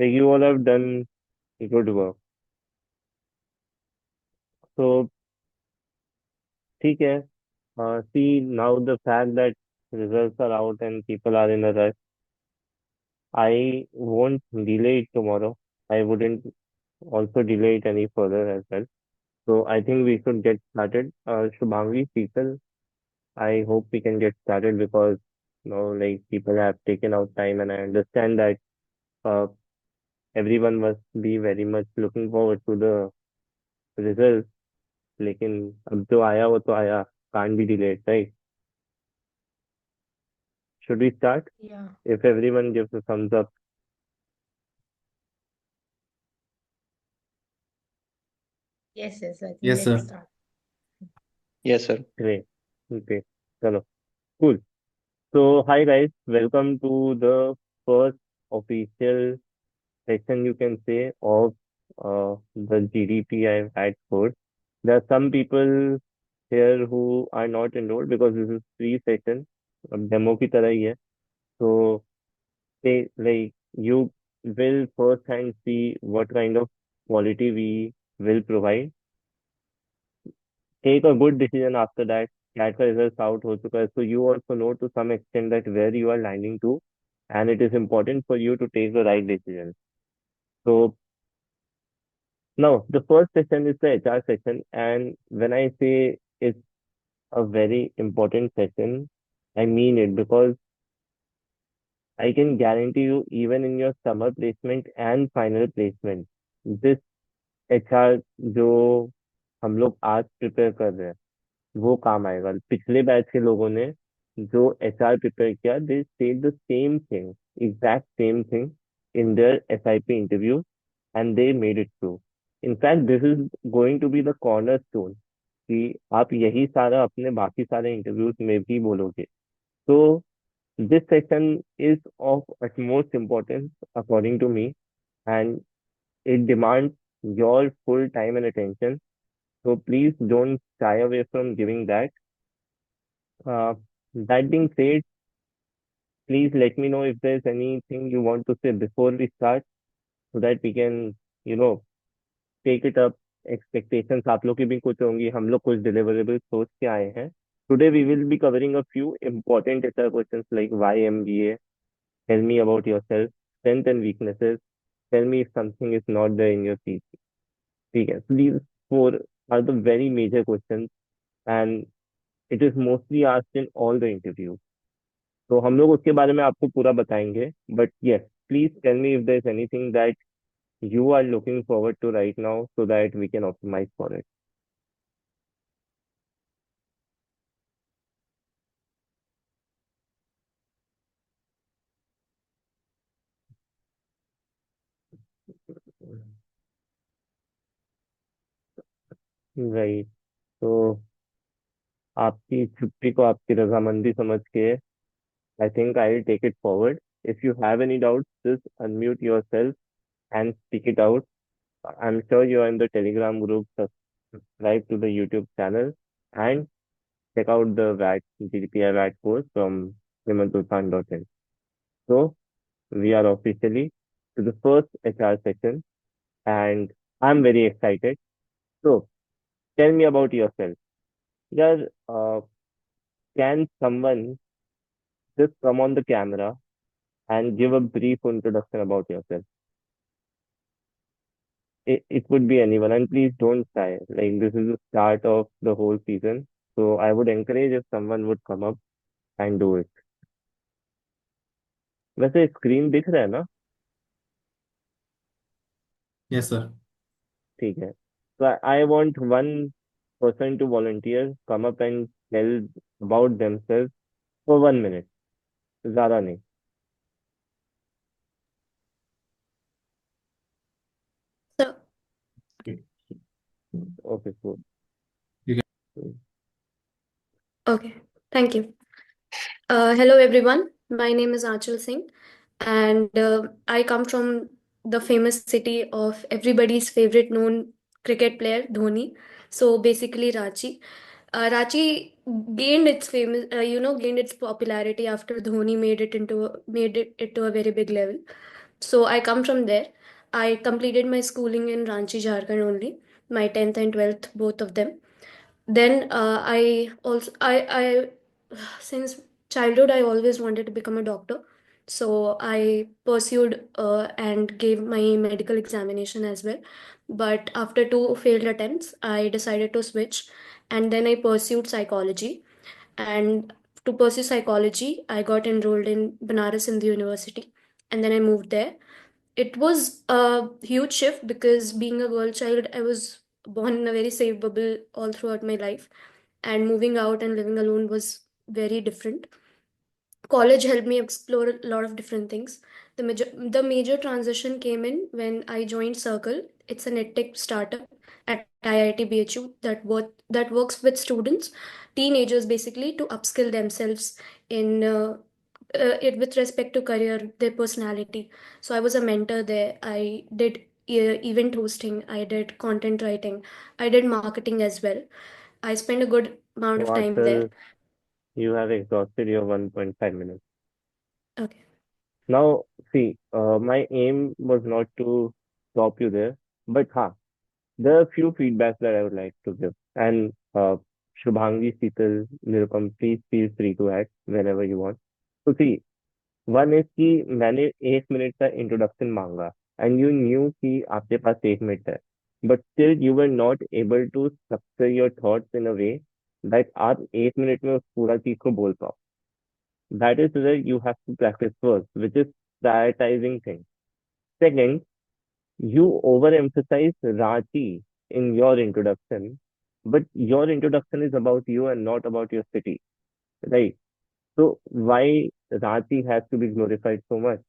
Like you all have done good work. So ठीक है. See now the fact that results are out and people are in a rush. I won't delay it tomorrow. I wouldn't also delay it any further as well. So I think we should get started. Shubhangi, people, I hope we can get started because like people have taken out time, and I understand that uh, everyone must be very much looking forward to the results. लेकिन अब जो आया वो तो आया. Can't be delayed, right? Should we start? Yeah. If everyone gives a thumbs up. Yes, I think Yes, let's sir. start. Yes, sir. Great. Okay. Chalo. Cool. So, hi guys, welcome to the first official session, you can say, of the GDP I've had course. There are some people here who are not enrolled because this is free session, demo की तरह ही है. So, they like you will first hand see what kind of quality we will provide. Take a good decision after that. CAT का results out हो चुका है. So you also know to some extent that where you are landing to, and it is important for you to take the right decision. So now the first session is the HR session, and when I say it's a very important session, I mean it because I can guarantee you, even in your summer placement and final placement, this HR जो हम लोग आज prepare कर रहे हैं वो काम आएगा. पिछले बैच के लोगों ने जो एचआर प्रिपेयर किया, they said the same thing, exact same thing in their SIP interview, and they made it through. In fact this is going to be the cornerstone कि आप यही सारा अपने बाकी सारे इंटरव्यूज में भी बोलोगे. तो this section is of utmost importance according to me, and it demands your full time and attention. So please don't shy away from giving that. Uh, that being said, please let me know if there's anything you want to say before we start so that we can, you know, take it up. Expectations आप लोग की भी कुछ होंगी, हम लोग कुछ deliverables सोच के आए हैं. Today we will be covering a few important HR questions like why MBA, tell me about yourself, strengths and weaknesses, tell me if something is not there in your CV. ठीक है. So these four are the very major questions, and it is mostly asked in all the interviews. तो हम लोग उसके बारे में आपको पूरा बताएंगे. But yes, please tell me if there is anything that you are looking forward to right now so that we can optimize for it. Right. तो आपकी छुट्टी को आपकी रजामंदी समझ के I think I'll take it forward. If you have any doubts, just unmute yourself and speak it out. I'm sure you are in the Telegram group. Subscribe to the YouTube channel and check out the GDPR VAT course from himantulpan.in. So we are officially to the first HR session, and I'm very excited. So tell me about yourself. Yeah, can someone just come on the camera and give a brief introduction about yourself? It would be anyone, and please don't shy. Like this is the start of the whole season, so I would encourage if someone would come up and do it. वैसे screen दिख रहा है ना? Yes, sir. ठीक है. So I want one person to volunteer, come up and tell about themselves for 1 minute. ज़्यादा नहीं. So, Okay, cool. You can. okay, thank you. Hello, everyone. My name is Aanchal Singh, and I come from the famous city of everybody's favorite known cricket player, Dhoni. So basically, Ranchi. Ranchi gained its gained its popularity after Dhoni made it to a very big level. So I come from there. I completed my schooling in Ranchi, Jharkhand only, my 10th and 12th, both of them. Then since childhood, I always wanted to become a doctor. So I pursued and gave my medical examination as well. But after two failed attempts, I decided to switch, and then I pursued psychology. And to pursue psychology, I got enrolled in Banaras Hindu University, and then I moved there. It was a huge shift because being a girl child, I was born in a very safe bubble all throughout my life, and moving out and living alone was very different. College helped me explore a lot of different things. The major transition came in when I joined Circle. It's an edtech startup at IIT BHU that works with students, teenagers basically, to upskill themselves in it with respect to career, their personality. So I was a mentor there. I did event hosting, I did content writing, I did marketing as well. I spent a good amount So of time there. Achal, you have exhausted your 1.5 minutes. Okay. Now, see, my aim was not to stop you there, but there are a few feedbacks that I would like to give. And Shubhangi, Sheetal, Nirupam, please feel free to add whenever you want. So see, one is कि मैंने 1 minute का introduction मांगा and you knew कि आपके पास 1 minute है, but still you were not able to structure your thoughts in a way that आप 1 minute में उस पूरा चीज को बोल पाओ. That is where you have to practice first, which is prioritizing things. Second, you overemphasize Ranchi in your introduction, but your introduction is about you and not about your city, right? So why Ranchi has to be glorified so much?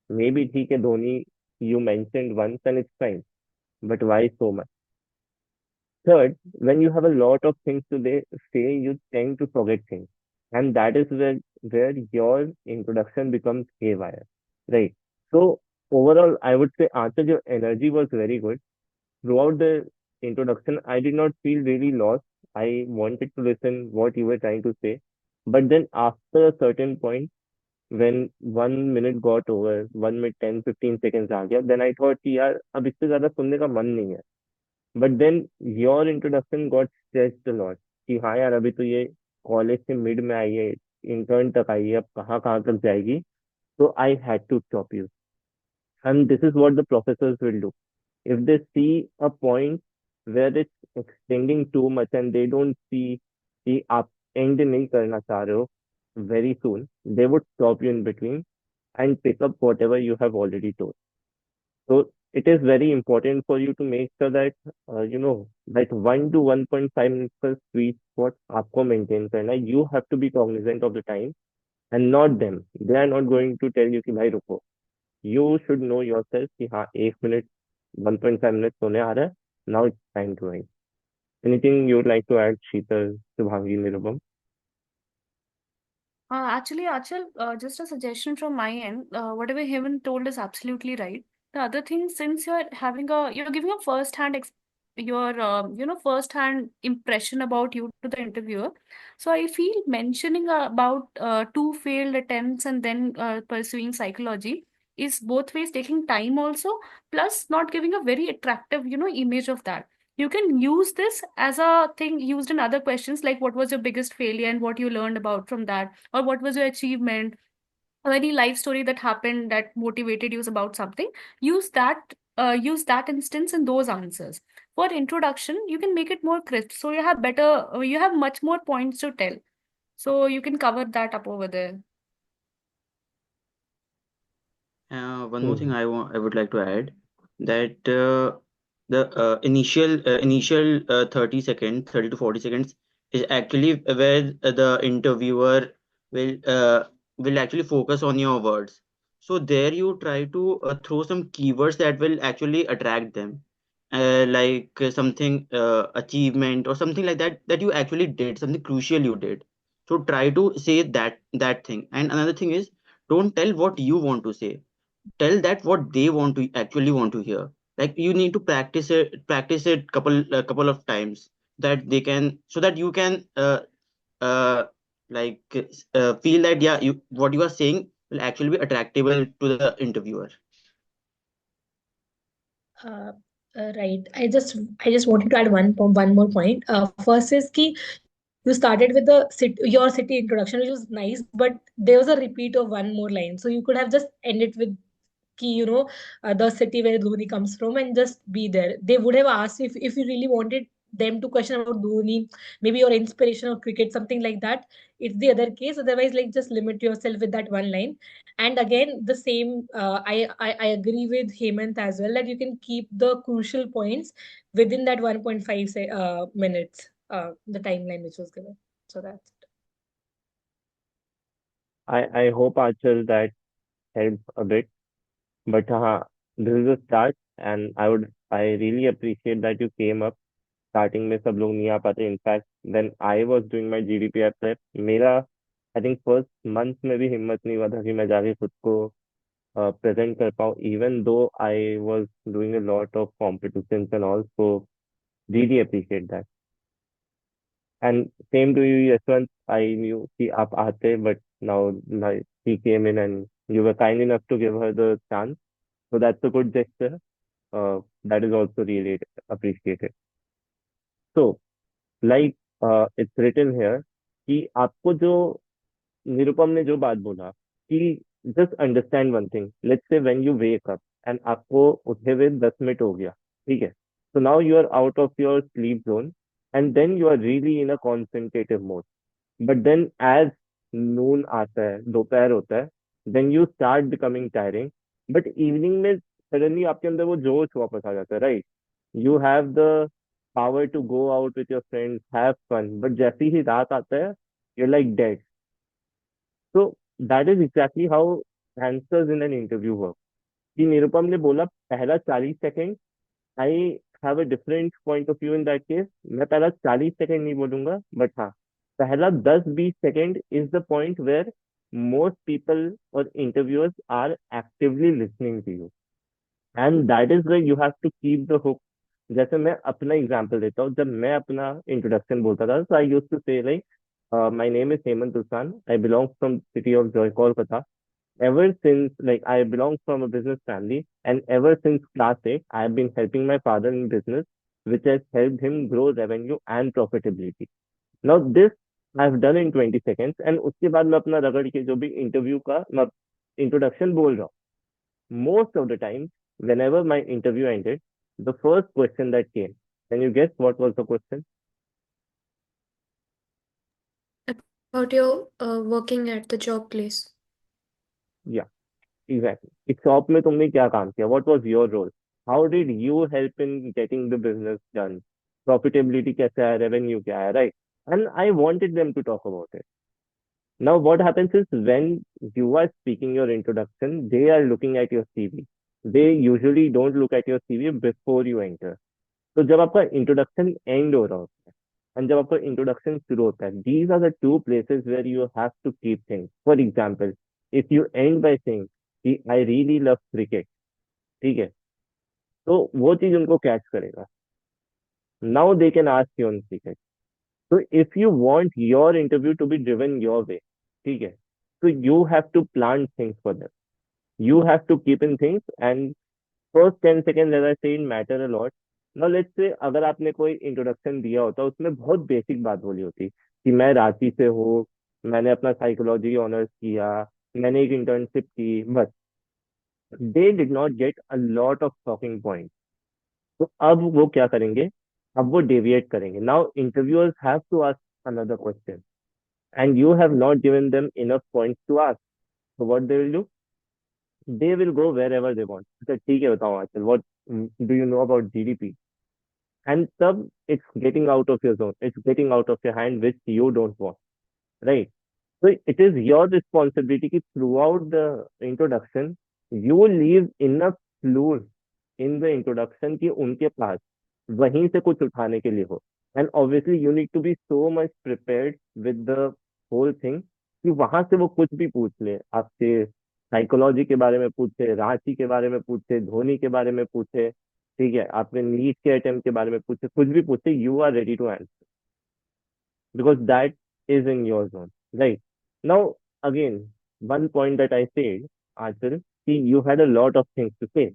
Maybe ठीक है Dhoni you mentioned once and it's fine, but why so much? Third, when you have a lot of things to say, you tend to forget things, and that is where your introduction becomes haywire, right? So overall, I would say, Achal, your energy was very good throughout the introduction. I did not feel really lost. I wanted to listen what you were trying to say, but then after a certain point, when 1 minute got over, 1 minute 10-15 seconds आ गया, then I thought कि यार अब इससे ज्यादा सुनने का मन नहीं है. But then your introduction got stretched a lot कि हाँ यार अभी तो ये कॉलेज से मिड में आई है, इंटर्न तक आई है, अब कहाँ कहाँ तक जाएगी. So I had to stop you. And this is what the professors will do. If they see a point where it's extending too much and they don't see कि आप end नहीं करना चाह रहे हो very soon, they would stop you in between and pick up whatever you have already told. So it is very important for you to make sure that that 1 to 1.5 minutes का sweet spot आपको maintain करना है. You have to be cognizant of the time and not them. They are not going to tell you कि भाई रुको. You should know yourself कि हाँ 1 minute 1.5 minutes होने आ रहा है. Now it's time to end. Anything you would like to add, Sheetal, Subhangi, Nirupam? Actually, Achal, just a suggestion from my end. Whatever Heaven told is absolutely right. The other thing, since you're giving a first-hand impression about you to the interviewer. So I feel mentioning about two failed attempts and then pursuing psychology is both ways taking time also, plus not giving a very attractive, image of that. You can use this as a thing used in other questions like what was your biggest failure and what you learned about from that, or what was your achievement, or any life story that happened that motivated you about something. Use that instance in those answers. For introduction, you can make it more crisp, so you have much more points to tell, so you can cover that up over there. One more thing I would like to add, that the initial 30 to 40 seconds is actually where the interviewer will actually focus on your words. So there you try to throw some keywords that will actually attract them, like something achievement or something like that you actually did, something crucial you did. So try to say that thing. And another thing is, don't tell what you want to say, tell that what they want to hear. Like you need to practice it couple of times, that they can, so that you can uh like feel that, yeah, what you are saying will actually be attractable to the interviewer. Uh, right. I just wanted to add one more point. First is ki you started with your city introduction, which was nice, but there was a repeat of one more line. So you could have just ended with the city where Dhoni comes from and just be there. They would have asked if you really wanted them to question about Dhoni, maybe your inspiration of cricket, something like that. It's the other case. Otherwise, like just limit yourself with that one line. And again, the same. I agree with Hemant as well that you can keep the crucial points within that 1.5 minutes, the timeline which was given. So that's it. I hope Achal that helps a bit. But this is a start, and I really appreciate that you came up. Starting में सब लोग नहीं आ पाते. In fact then I was doing my GDPR prep. मेरा I think first month में भी हिम्मत नहीं हुआ था कि मैं जाके खुद को प्रेजेंट कर पाऊँ, even though I was doing a lot of competitions and all. So really appreciate that. And same to you Yashwant. I knew कि आप आते, but now he came in and you were kind enough to give her the chance. So that's a good gesture. That is also really appreciated. So, like it's written here कि आपको जो निरुपम ने जो बात बोला कि just understand one thing. Let's say when you wake up and आपको उठे हुए 10 मिनट हो गया, ठीक है. So now you are out of your sleep zone and then you are really in a concentrative mode. But then as noon आता है, दोपहर होता है, then you start becoming tiring. But evening में सडनली आपके अंदर वो जोश वापस आ जाता है, right. You have the power to go out with your friends, have fun. But जैसे ही रात आता है, you're like dead. So that is exactly how answers in an interview work. कि निरुपम ने बोला पहला 40 second. I have a different point of view in that case. मैं पहला 40 सेकंड नहीं बोलूंगा, बट हाँ, पहला 10-20 second is the point where most people और interviewers are actively listening to you, and that is where you have to keep the hook. जैसे मैं अपना एग्जांपल देता हूँ. जब मैं अपना इंट्रोडक्शन बोलता था, so I used to say like, my name is Hemant Tulsan. I belong from city of Joy, Kolkata. Ever since, like, I belong from a business family, and ever since class 8, I have been helping my father in business, which has helped him grow revenue and profitability. Now this I have done in 20 seconds, and उसके बाद मैं अपना रगड़ के जो भी interview का मैं इंट्रोडक्शन बोल रहा हूँ. Most of the time, whenever my interview ended, the first question that came, can you guess what was the question? About your working at the job place. Yeah, exactly. इस shop में तुमने क्या काम किया? What was your role? How did you help in getting the business done? Profitability कैसे आया? Revenue क्या आया? Right? And I wanted them to talk about it. Now, what happens is when you are speaking your introduction, they are looking at your CV. They usually don't look at your CV before you enter. तो जब आपका introduction and हो रहा होता है and जब आपका introduction शुरू होता है, these are the two places where you have to keep things. For example, if you end by saying कि आई रियली लव क्रिकेट, ठीक है, तो वो चीज उनको कैच करेगा. Now they can ask you on cricket. तो if you want your interview to be driven your way, ठीक है, तो you have to plan things for them. You have to keep in things, and first 10 seconds, as I said, matter a lot. Now let's say अगर आपने कोई introduction दिया होता, उसमें बहुत बेसिक बात बोली होती कि मैं रांची से हूँ, मैंने अपना साइकोलॉजी ऑनर्स किया, मैंने एक इंटर्नशिप की, बस they did not get a lot of talking point. तो अब वो क्या करेंगे? अब वो डेविएट करेंगे. Now interviewers have to ask another question, and you have not given them enough points to ask. So what they will do? They will go wherever they want. अच्छा ठीक है, बताओ आजकल what do you know about GDP? And तब it's getting out of your zone. It's getting out of your hand, which you don't want, right? So it is your responsibility कि throughout the introduction, you leave enough clues in the introduction कि उनके पास वहीं से कुछ उठाने के लिए हो. And obviously you need to be so much prepared with the whole thing कि वहां से वो कुछ भी पूछ ले आपसे. साइकोलॉजी के बारे में पूछे, रांची के बारे में पूछे, धोनी के बारे में पूछे, ठीक है, आपने नीट के अटेम्प्ट के बारे में पूछे, कुछ भी पूछे, you are ready to answer because that is in your zone, right? Now, again, one point that I said, Achal, see, you had a lot of things to say.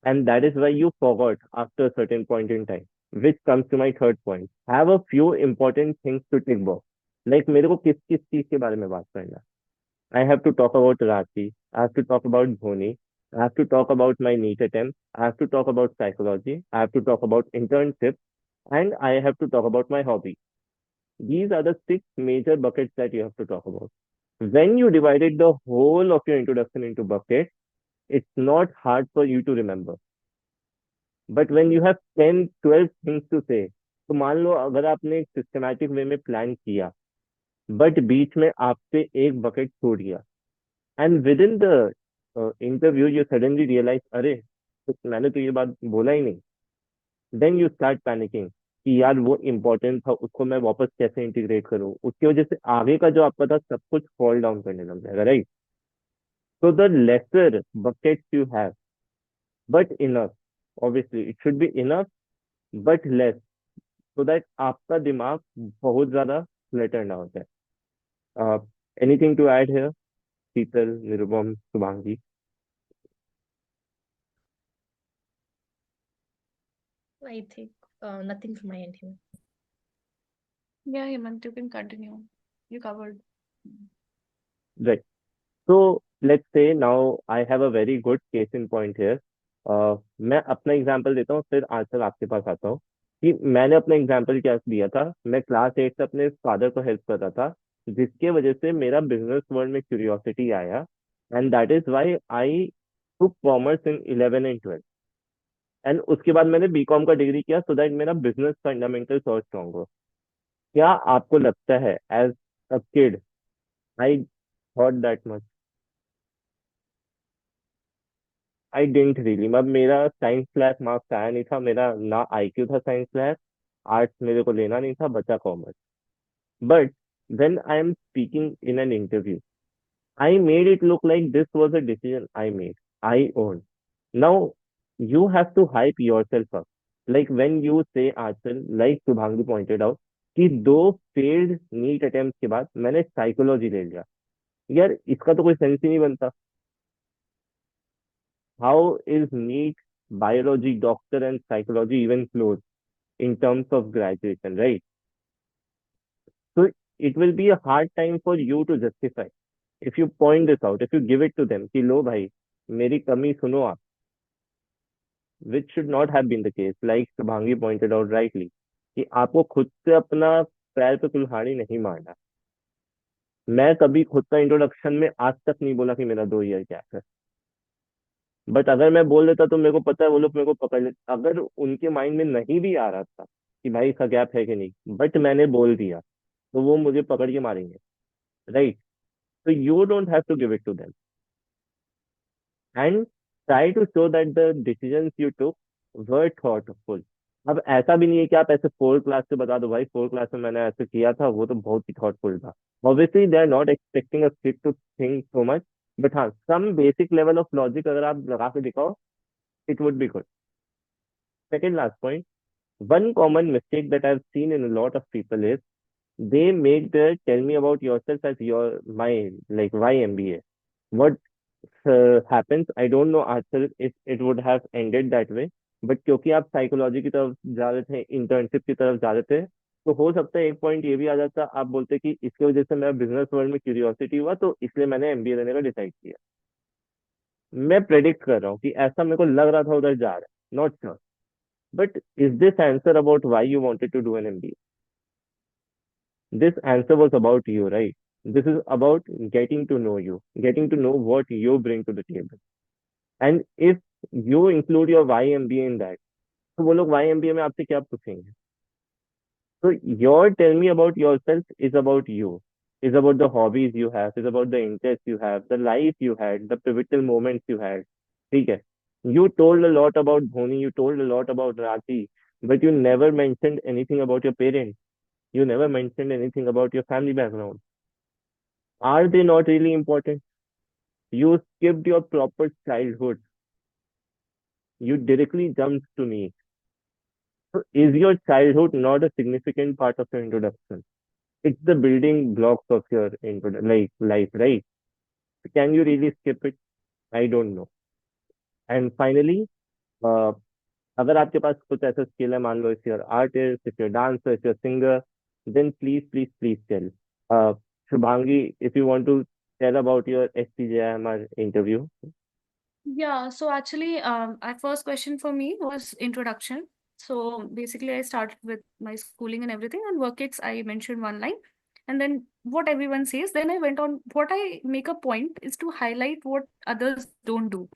And that is why you forgot after a certain point in time, which comes to my third point. Have a few important things to tick box. Like मेरे को किस किस चीज के बारे में बात करना है? I have to talk about Ranchi. I have to talk about Dhoni. I have to talk about my NEET attempt. I have to talk about psychology. I have to talk about internship. And I have to talk about my hobby. These are the six major buckets that you have to talk about. When you divided the whole of your introduction into buckets, it's not hard for you to remember. But when you have 10, 12 things to say, तो मान लो अगर आपने एक systematic way में plan किया but बीच में आपसे एक बकेट छूट गया and within the interview you suddenly realise अरे तो मैंने तो ये बात बोला ही नहीं, देन यू स्टार्ट पैनिकिंग कि यार वो इम्पोर्टेंट था, उसको मैं वापस कैसे इंटीग्रेट करूँ, उसकी वजह से आगे का जो आपका था सब कुछ फॉल डाउन करने लग जाएगा, right? So the lesser buckets you have, but enough. Obviously, it should be enough, but less, so that आपका दिमाग बहुत ज्यादा clutter ना हो जाए. Uh, Anything to add here? Sheetal, Nirubam, Subhangi. I think nothing from my end here. Yeah, Hemant, you can continue. You covered. Right. So let's say now I have a very good case in point here. मैं अपना example देता हूँ, फिर answer आपके पास आता हूँ कि मैंने अपना एग्जांपल क्या दिया था. मैं क्लास 8 से अपने फादर को हेल्प कर रहा था, जिसके वजह से मेरा बिजनेस वर्ल्ड में क्यूरियोसिटी आया, and that is why I took commerce in 11 and 12. And उसके बाद मैंने बीकॉम का डिग्री किया सो दैट मेरा बिजनेस फंडामेंटल्स और स्ट्रॉन्ग हो. क्या आपको लगता है as a kid I thought that much? I didn't really. मतलब मेरा साइंस क्लास मार्क्स आया नहीं था, मेरा ना आईक्यू था साइंस क्लास, आर्ट्स मेरे को लेना नहीं था, बचा commerce. But when I am speaking in an interview, I made it look like this was a decision I made, I owned. Now, you have to hype yourself up. Like when you say Achal, like Subhangi pointed out, कि दो failed NEET attempt के बाद मैंने psychology ले लिया. यार इसका तो कोई सेंस ही नहीं बनता. How is NEET, biology, doctor, and psychology even close in terms of graduation, right? So it will be a hard time for you to justify if you point this out, if you give it to them कि लो भाई मेरी कमी सुनो आप, which should not have been the case, like Subhangi pointed out rightly, कि आपको खुद से अपना पैर पे कुल्हाड़ी नहीं मारना. मैं कभी खुद का इंट्रोडक्शन में आज तक नहीं बोला कि मेरा 2 ईयर गैप है. बट अगर मैं बोल देता तो मेरे को पता है वो लोग मेरे को पकड़ लेते. अगर उनके माइंड में नहीं भी आ रहा था कि भाई इसका गैप है कि नहीं, बट मैंने बोल दिया, तो वो मुझे पकड़ के मारेंगे, राइट? तो you don't have to give it to them and try to show that the decisions you took were thoughtful. अब ऐसा भी नहीं है कि आप ऐसे 4 क्लास से बता दो भाई 4 क्लास में मैंने ऐसे किया था, वो तो बहुत ही थॉटफुल था. Obviously they are not expecting a kid to think so much, but हाँ some basic level of logic अगर आप लगा के दिखाओ, it would be good. Second last point, one common mistake that I've seen in a lot of people is they make their tell me about yourself as your my like why MBA. What happens, I don't know Achal if it would have ended that way, but क्योंकि आप psychology की तरफ जा रहे थे, internship की तरफ जा रहे थे, तो हो सकता है एक पॉइंट ये भी आ जाता, आप बोलते कि इसकी वजह से मेरा बिजनेस वर्ल्ड में क्यूरियोसिटी हुआ तो इसलिए मैंने एमबीए लेने का डिसाइड किया. मैं प्रेडिक्ट कर रहा हूँ कि ऐसा मेरे को लग रहा था उधर जा रहा है, not sure. But is this answer about why you wanted to do an MBA? This answer was about you, right? This is about getting to know you, getting to know what you bring to the table. And if you include your why MBA in that, तो वो लोग why MBA में आपसे क्या पूछेंगे? So your tell me about yourself is about you, is about the hobbies you have, is about the interests you have, the life you had, the pivotal moments you had. ठीक है? You told a lot about Dhoni, you told a lot about Ranchi, but you never mentioned anything about your parents. You never mentioned anything about your family background. Are they not really important? You skipped your proper childhood. You directly jumped to me. So is your childhood not a significant part of your introduction? It's the building blocks of your like life, right? Can you really skip it? I don't know. And finally, अगर आपके पास कुछ ऐसा skill है, मान लो if you're artist, if you're dancer, if you're singer, then please tell. Shubhangi, if you want to tell about your SPJIMR interview. Yeah, so actually, our first question for me was introduction. So basically, I started with my schooling and everything, and work ex, I mentioned one line, and then what everyone says. Then I went on. What I make a point is to highlight what others don't do.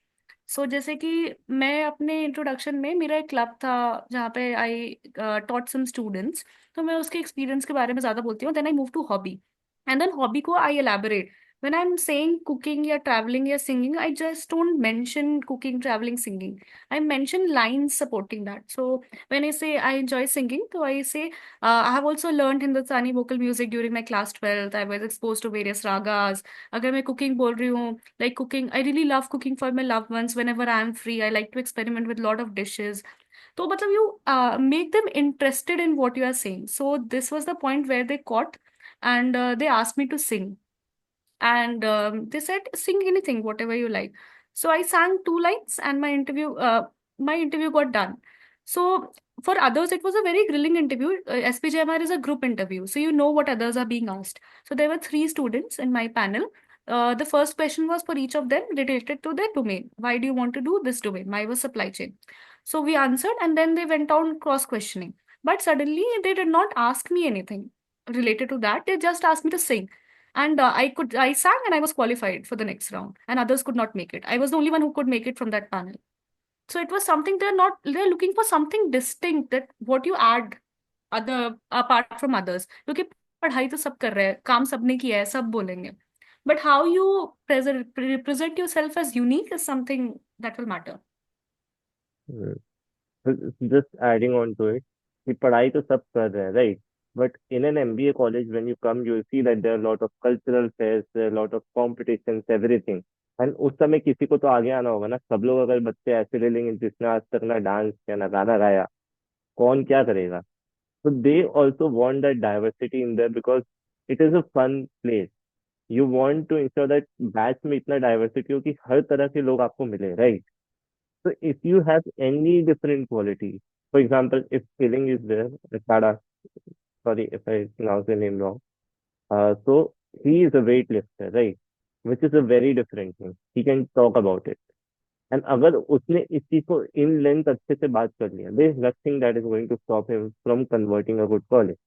So जैसे कि मैं अपने introduction में मेरा एक club था जहाँ पे आई टॉट सम स्टूडेंट्स, तो मैं उसके एक्सपीरियंस के बारे में ज़्यादा बोलती हूँ. Then I move to hobby, and then hobby को I elaborate. When I'm saying cooking or traveling or singing, I just don't mention cooking, traveling, singing. I mention lines supporting that. So when I say I enjoy singing, so I say I have also learned Hindustani vocal music during my class 12th. I was exposed to various ragas. अगर मैं cooking बोल रही हूँ, like cooking, I really love cooking for my loved ones. Whenever I am free, I like to experiment with lot of dishes. तो मतलब you make them interested in what you are saying. So this was the point where they caught, and they asked me to sing, and they said sing anything whatever you like. So I sang two lines, and my interview got done. So for others it was a very grilling interview. SPJMR is a group interview, so you know what others are being asked. So there were three students in my panel. The first question was for each of them related to their domain. Why do you want to do this domain? Mine was supply chain. So we answered, and then they went on cross questioning. But suddenly they did not ask me anything related to that. They just asked me to sing, and I sang, and I was qualified for the next round, and others could not make it. I was the only one who could make it from that panel. So it was something, they're looking for something distinct, that what you add other apart from others. क्योंकि पढ़ाई तो सब कर रहे हैं, काम सबने किया है, सब बोलेंगे. But how you represent yourself as unique is something that will matter. Just adding on to it, कि पढ़ाई तो सब कर रहे हैं, right? But in an MBA college, when you come, you will see that there are a lot of cultural fairs, there are a lot of competitions, everything. And उस समय किसी को तो आगे आना होगा ना. सब लोग अगर बच्चे ऐसे ले लेंगे जिसने आज तक ना डांस किया ना गाना गाया, कौन क्या करेगा? So they also want that diversity in there because it is a fun place. You want to ensure that batch में इतना डाइवर्सिटी हो कि हर तरह के लोग आपको मिले, right? So if you have any different quality, for example, if feeling is there, Sada, sorry if I pronounce the name wrong. So he is a weightlifter, right? Which is a very different thing. He can talk about it. And अगर उसने इस चीज को in length अच्छे से बात कर लिया, there is nothing that is going to stop him from converting a good college.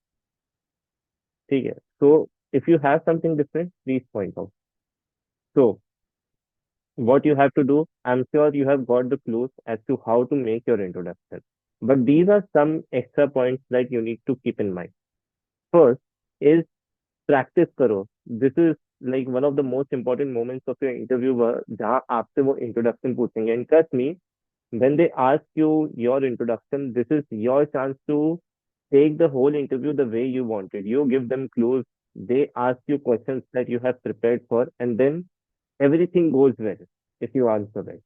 ठीक है. So if you have something different, please point out. So what you have to do, I'm sure you have got the clues as to how to make your introduction. But these are some extra points that you need to keep in mind. First is practice करो. This is like one of the most important moments of your interview जहाँ आपसे वो introduction पूछेंगे. And trust me, when they ask you your introduction, this is your chance to take the whole interview the way you wanted. You give them clues. They ask you questions that you have prepared for, and then everything goes well if you answer right.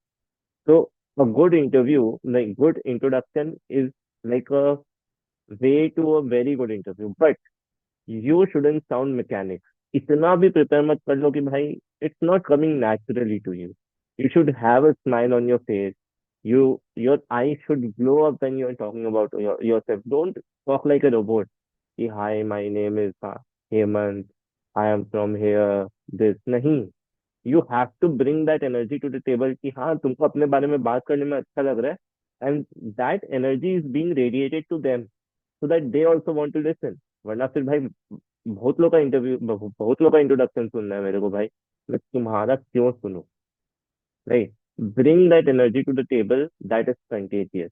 So a good interview, like good introduction, is like a way to a very good interview. But you shouldn't sound mechanic. इतना भी prepare मत कर लो कि भाई it's not coming naturally to you. You should have a smile on your face. Your eyes should glow up when you're talking about yourself. Don't talk like a robot. कि hi, my name is Hemant. I am from here. This नहीं. You have to bring that energy to the table कि हाँ तुमको अपने बारे में बात करने में अच्छा लग रहा है, and that energy is being radiated to them so that they also want to listen. वरना फिर भाई बहुत लोग का इंट्रोडक्शन सुनना है मेरे को भाई, मैं तुम्हारा क्यों सुनूं, right? Bring that energy to the table. That is contagious.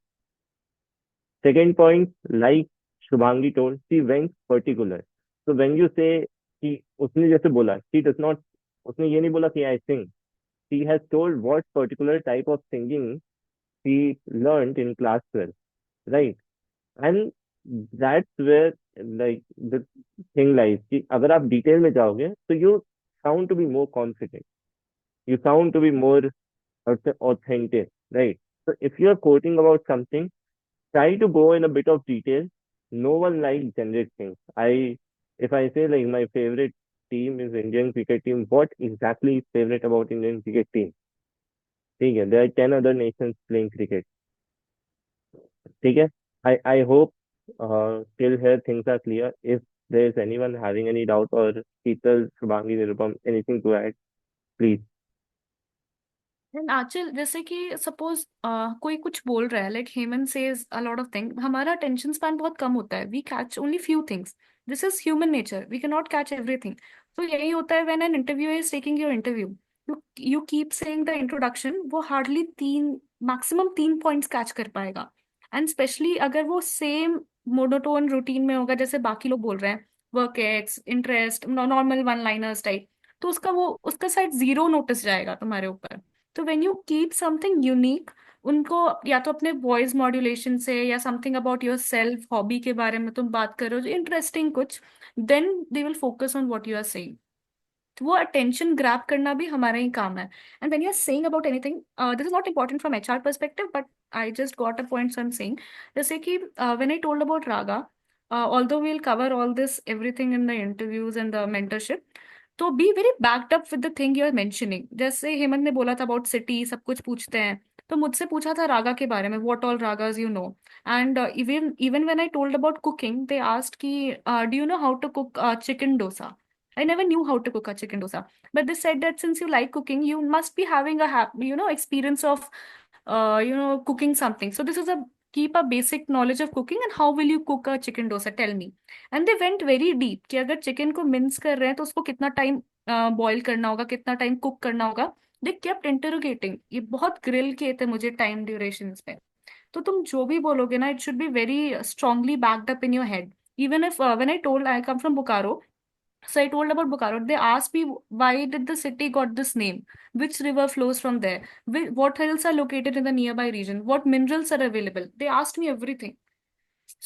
Second point, like Shubhangi told, she went particular. So when you say कि उसने जैसे बोला, she does not, उसने ये नहीं बोला कि I sing. She has told what particular type of singing she learned in class 12, right? And that's where like the thing lies कि अगर आप डिटेल में जाओगे तो you sound to be more confident, you sound to be more authentic, right? So if you're quoting about something, try to go in a bit of detail. No one likes generic things. If I say like my favorite team is Indian cricket team, what exactly is favorite about Indian cricket team? ठीक है, there are 10 other nations playing cricket. ठीक है. I hope till here things are clear. If there is anyone having any doubt or Sheetal, Shubhangi, Nirupam, anything to add, please. And Aanchal, जैसे कि suppose कोई कुछ बोल रहा है, like Hemant says a lot of thing, हमारा अटेंशन स्पैन बहुत कम होता है, we catch only few things, this is human nature, we can not catch everything. तो यही होता है when an interview is taking your interview, you keep saying the introduction, वो हार्डली मैक्सिमम 3 पॉइंट्स कैच कर पाएगा. एंड स्पेशली अगर वो same monotone routine में होगा जैसे बाकी लोग बोल रहे हैं, work ex, interest, normal one liners type, तो उसका शायद जीरो नोटिस जाएगा तुम्हारे ऊपर. तो when you keep something unique, उनको या तो अपने वॉइस मॉड्यूलेशन से या something about yourself, hobby के बारे में तुम बात करो जो इंटरेस्टिंग कुछ, then they will focus on what you are saying. तो वो अटेंशन ग्रैब करना भी हमारा ही काम है. And when you are saying about anything, this is not important from HR perspective, but I just got a point so I am saying. जैसे कि when I told about Raga, although we'll cover all this everything in the interviews and the mentorship, तो be very backed up with the thing you are mentioning. जैसे हेमंत ने बोला था about city, सब कुछ पूछते हैं, तो मुझसे पूछा था रागा के बारे में, what all ragas you know. And even even when I told about cooking, they asked कि do you know how to cook chicken dosa. I never knew how to cook a chicken dosa, but they said that since you like cooking, you must be having a experience of cooking something. So this is a keep a basic knowledge of cooking, and how will you cook a chicken dosa? Tell me. And they went very deep कि अगर chicken को mince कर रहे हैं तो उसको कितना time boil करना होगा, कितना टाइम कुक करना होगा. दे केप्ट इंटरोगेटिंग, ये बहुत ग्रिल किए थे मुझे टाइम ड्यूरेशन पे. तो तुम जो भी बोलोगे ना, it should be very strongly backed up in your head. Even if when I told I come from Bokaro, so I told about Bokaro. They asked me why did the city got this name, which river flows from there, what hills are located in the nearby region, what minerals are available. They asked me everything.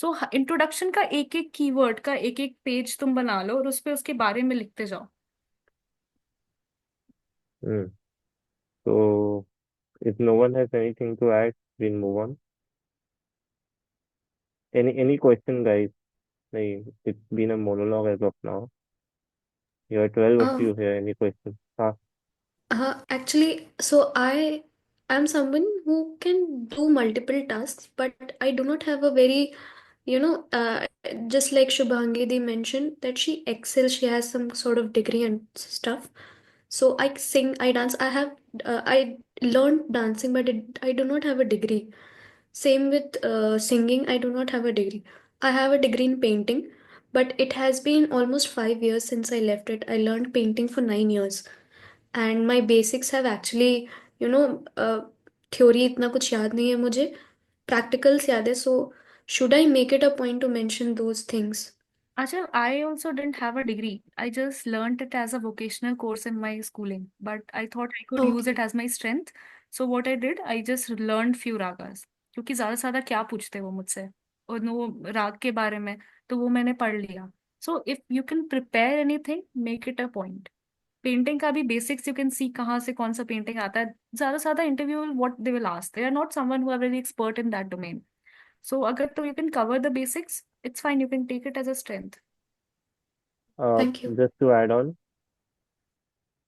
So introduction का एक एक keyword का एक एक page तुम बना लो और उस पे उसके बारे में लिखते जाओ. Hmm. So, if no one has anything to add, we'll move on. Any question, guys? Like, it's been a monologue as of now. You are 12 of you here. Any questions? Actually, so I am someone who can do multiple tasks, but I do not have a very, just like Shubhangi, they mentioned that she excels, she has some sort of degree and stuff. So I sing, I dance, I learned dancing, but I do not have a degree. Same with singing, I do not have a degree. I have a degree in painting, but it has been almost 5 years since I left it. I learned painting for 9 years, and my basics have actually, theory इतना कुछ याद नहीं है मुझे, practicals याद है. So should I make it a point to mention those things? Achha, I also didn't have a degree. I just learned it as a vocational course in my schooling, but I thought I could use it Okay. as my strength. So what I did, I just learned few ragas. क्योंकि ज्यादा से ज्यादा क्या पूछते वो मुझसे, और वो राग के बारे में, तो वो मैंने पढ़ लिया. So if you can prepare anything, make it a point. Painting का भी बेसिक्स यू कैन सी, कहाँ से कौन सा पेंटिंग आता है. ज्यादा से ज्यादा interview what they will ask, they are not someone who are very expert in that domain. So अगर तो you can cover the basics, it's fine, you can take it as a strength. Thank you. Just to add on,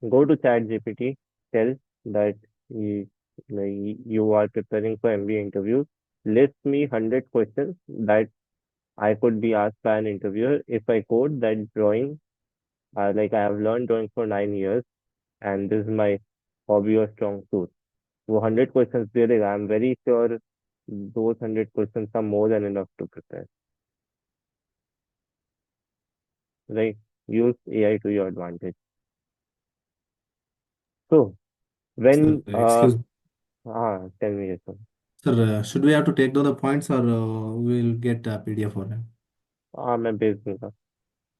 go to ChatGPT, tell that you are preparing for MBA interviews. List me 100 questions that I could be asked by an interviewer if I code that drawing. Like, I have learned drawing for 9 years, and this is my hobby or strong suit. वो 100 questions दे देगा. I'm very sure those 100 questions are more than enough to prepare. Right? Use AI to your advantage. So, when Excuse me. tell me, Yashwant. Sir, should we have to take down the points or we'll get a PDF for them? मैं भेज दूंगा.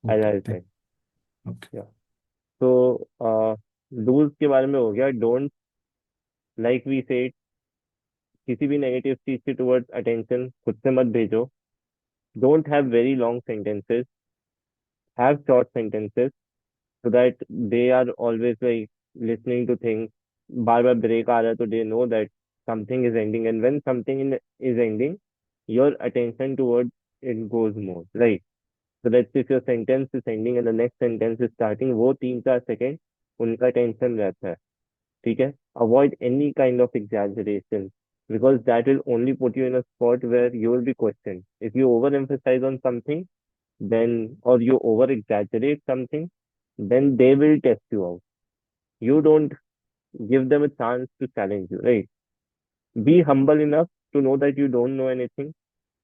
Okay, I'll thank say. okay. Yeah. So, rules के बारे में हो गया. Don't, like we said, किसी भी नेगेटिव चीज की टुवर्ड्स अटेंशन खुद से मत भेजो. Don't have very long sentences. Have short sentences so that they are always like listening to things. बार बार ब्रेक आ रहा है तो they know that something is ending, and when something is ending, your attention towards it goes more, right? So let's say if your sentence is ending and the next sentence is starting, वो 3-4 second उनका tension रहता है. ठीक है. Avoid any kind of exaggeration. because that will only put you in a spot where you will be questioned. If you overemphasize on something, then or you over exaggerate something, then they will test you out. You don't give them a chance to challenge you, right? Be humble enough to know that you don't know anything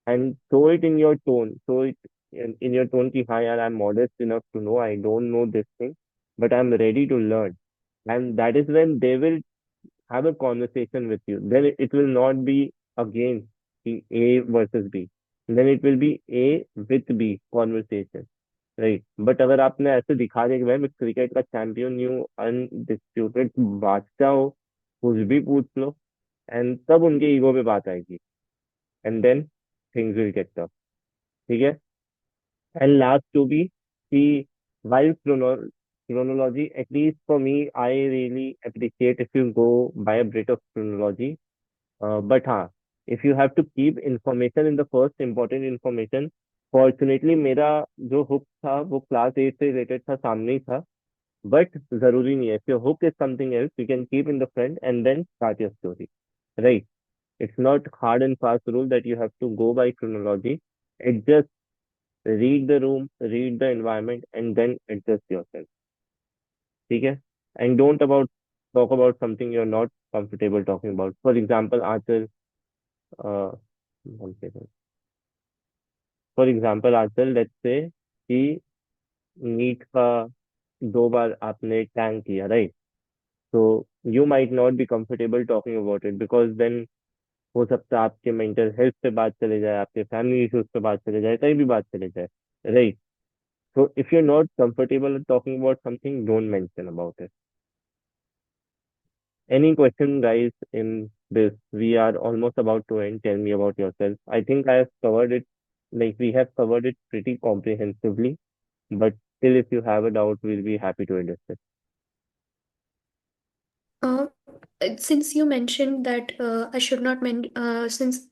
and show it in your tone. Show it in your tone ki, "Haan yaar, I'm modest enough to know I don't know this thing, but I'm ready to learn." And that is when they will have a conversation with you. Then it will not be again the A versus B. Then it will be A with B conversation. Right but अगर आपने ऐसे दिखा दिया कि भाई मैं cricket का champion हूँ अनडिस्प्यूटेड बादशाह हो कुछ भी पूछ लो एंड तब उनके ईगो पे बात आएगी and then things will get tough ठीक है एंड लास्ट टू बी कि while chronology at least for me I really appreciate if you go by a bit of chronology but हाँ if you have to keep information in the first important information fortunately मेरा जो hook था वो class 8 से related था सामने ही था but जरूरी नहीं है if your hook is something else you can keep in the front and then start your story right it's not hard and fast rule that you have to go by chronology it just read the room read the environment and then adjust yourself ठीक है and don't about talk about something you are not comfortable talking about for example Aanchal for example Aanchal let's say कि NEET का 2 बार आपने tank किया right तो you might not be comfortable talking about it because then हो सकता है आपके mental health पे बात चले जाए आपके फैमिली इश्यूज पे बात चले जाए कहीं भी बात चले जाए right so if you're not comfortable talking about something don't mention about it any question guys in this we are almost about to end tell me about yourself I think I have covered it like we have covered it pretty comprehensively but still if you have a doubt we'll be happy to address it. Uh, since you mentioned that I should not since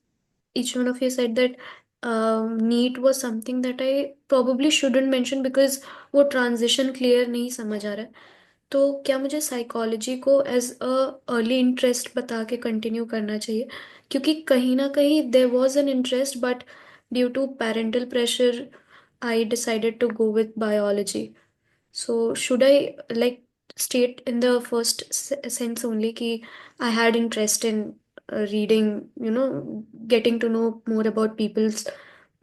each one of you said that NEET was something that I probably shouldn't mention because वो transition clear नहीं समझ आ रहा है तो क्या मुझे psychology को एज अ अर्ली इंटरेस्ट बता के कंटिन्यू करना चाहिए क्योंकि कहीं ना कहीं there was an interest but due to parental pressure I decided to go with biology so should I like state in the first sense only कि I had interest in reading, getting to know more about people's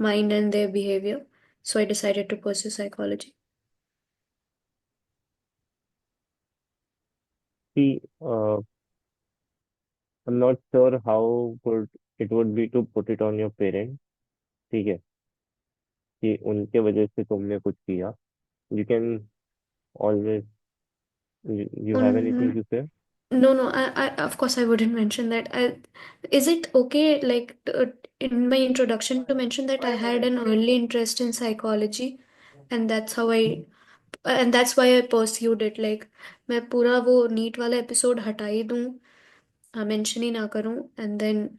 mind and their behavior. So I decided to pursue psychology. See, I'm not sure how good it would be to put it on your parents. ठीक है कि उनके वजह से तुमने कुछ किया. You can always. You have anything Mm, to say? no, of course I wouldn't mention that. Is it okay, like, in my introduction to mention that I had an early interest in psychology, and that's why I pursued it. Like, मैं पूरा वो NEET वाला episode हटा ही दूँ, mention ही ना करूँ, and then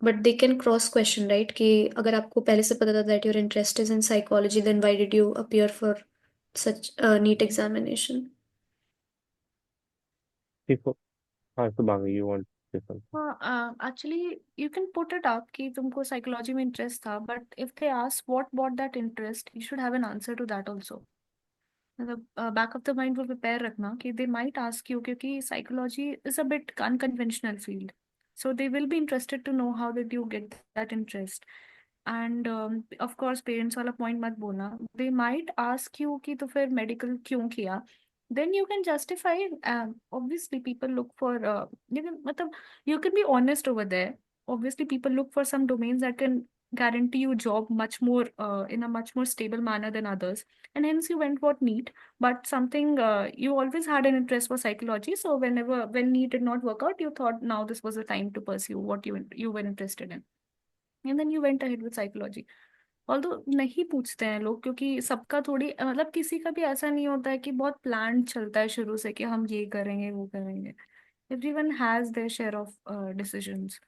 but they can cross question, right? कि अगर आपको पहले से पता था that your interest is in psychology, then why did you appear for such a NEET examination? देखो हाँ Shubhangi you want to say something? Actually, you can put it up कि तुमको psychology में interest था, but if they ask what brought that interest, you should have an answer to that also. मतलब back of the mind वो prepare रखना कि they might ask you क्योंकि psychology is a bit unconventional field. So they will be interested to know how did you get that interest. And of course parents वाला point मत बोलना. They might ask you कि तो फिर medical क्यों किया. Then you can justify. Obviously people look for मतलब you can be honest over there. Obviously people look for some domains that can guarantee you job much more in a much more stable manner than others, and hence you went for NEET. But something you always had an interest for psychology, so when NEET did not work out, you thought now this was the time to pursue what you were interested in, and then you went ahead with psychology. Although नहीं पूछते हैं लोग क्योंकि सबका थोड़ी मतलब किसी का भी ऐसा नहीं होता है कि बहुत प्लान चलता है शुरू से कि हम ये करेंगे वो करेंगे. Everyone has their share of decisions.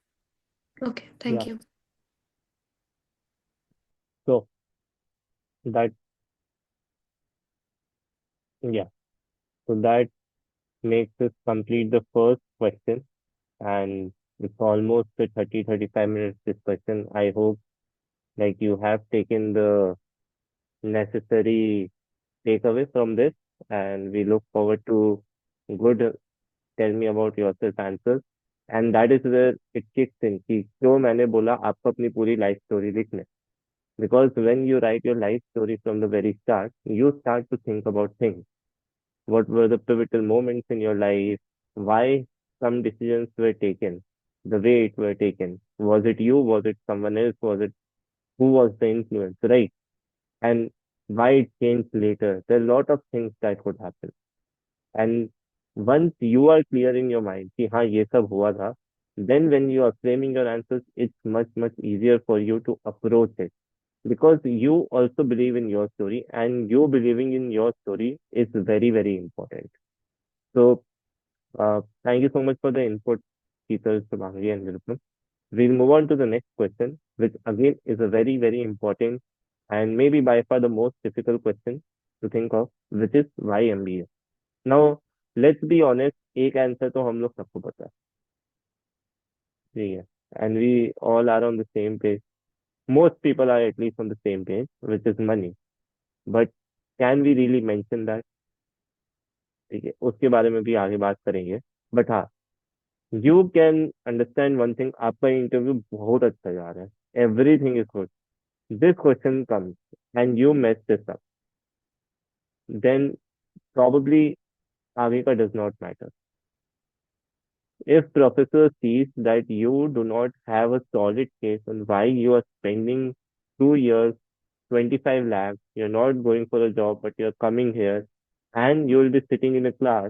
Okay, thank Yeah. you. So that yeah. So that makes us complete the first question. and it's almost a 35 minutes discussion. I hope like you have taken the necessary takeaway from this, and we look forward to good tell me about yourself answers. And that is where it kicks in कि क्यों मैंने बोला आपको अपनी पूरी life story लिखना है. Because when you write your life story from the very start, you start to think about things. What were the pivotal moments in your life? Why some decisions were taken, the way it were taken. Was it you? Was it someone else? Was it who was the influence, right? And why it changed later. There are a lot of things that could happen. And once you are clear in your mind कि हाँ ये सब हुआ था, then when you are framing your answers, it's much easier for you to approach it because you also believe in your story and you believing in your story is very important. So thank you so much for the input, Peter, Subhangi, and Nirupam. We'll move on to the next question, which again is a very important and maybe by far the most difficult question to think of, which is why MBA. Now, let's be honest, एक answer तो हम लोग सबको पता है, ठीक है, and we all are on the same page. Most people are at least on the same page, which is money. But can we really mention that? ठीक है, उसके बारे में भी आगे बात करेंगे. बट हाँ, you can understand one thing, आपका इंटरव्यू बहुत अच्छा जा रहा है, everything is good. This question comes and you mess this up, then probably आगे का does not matter. If professor sees that you do not have a solid case on why you are spending 2 years, 25 lakhs, you're not going for a job, but you're coming here and you will be sitting in a class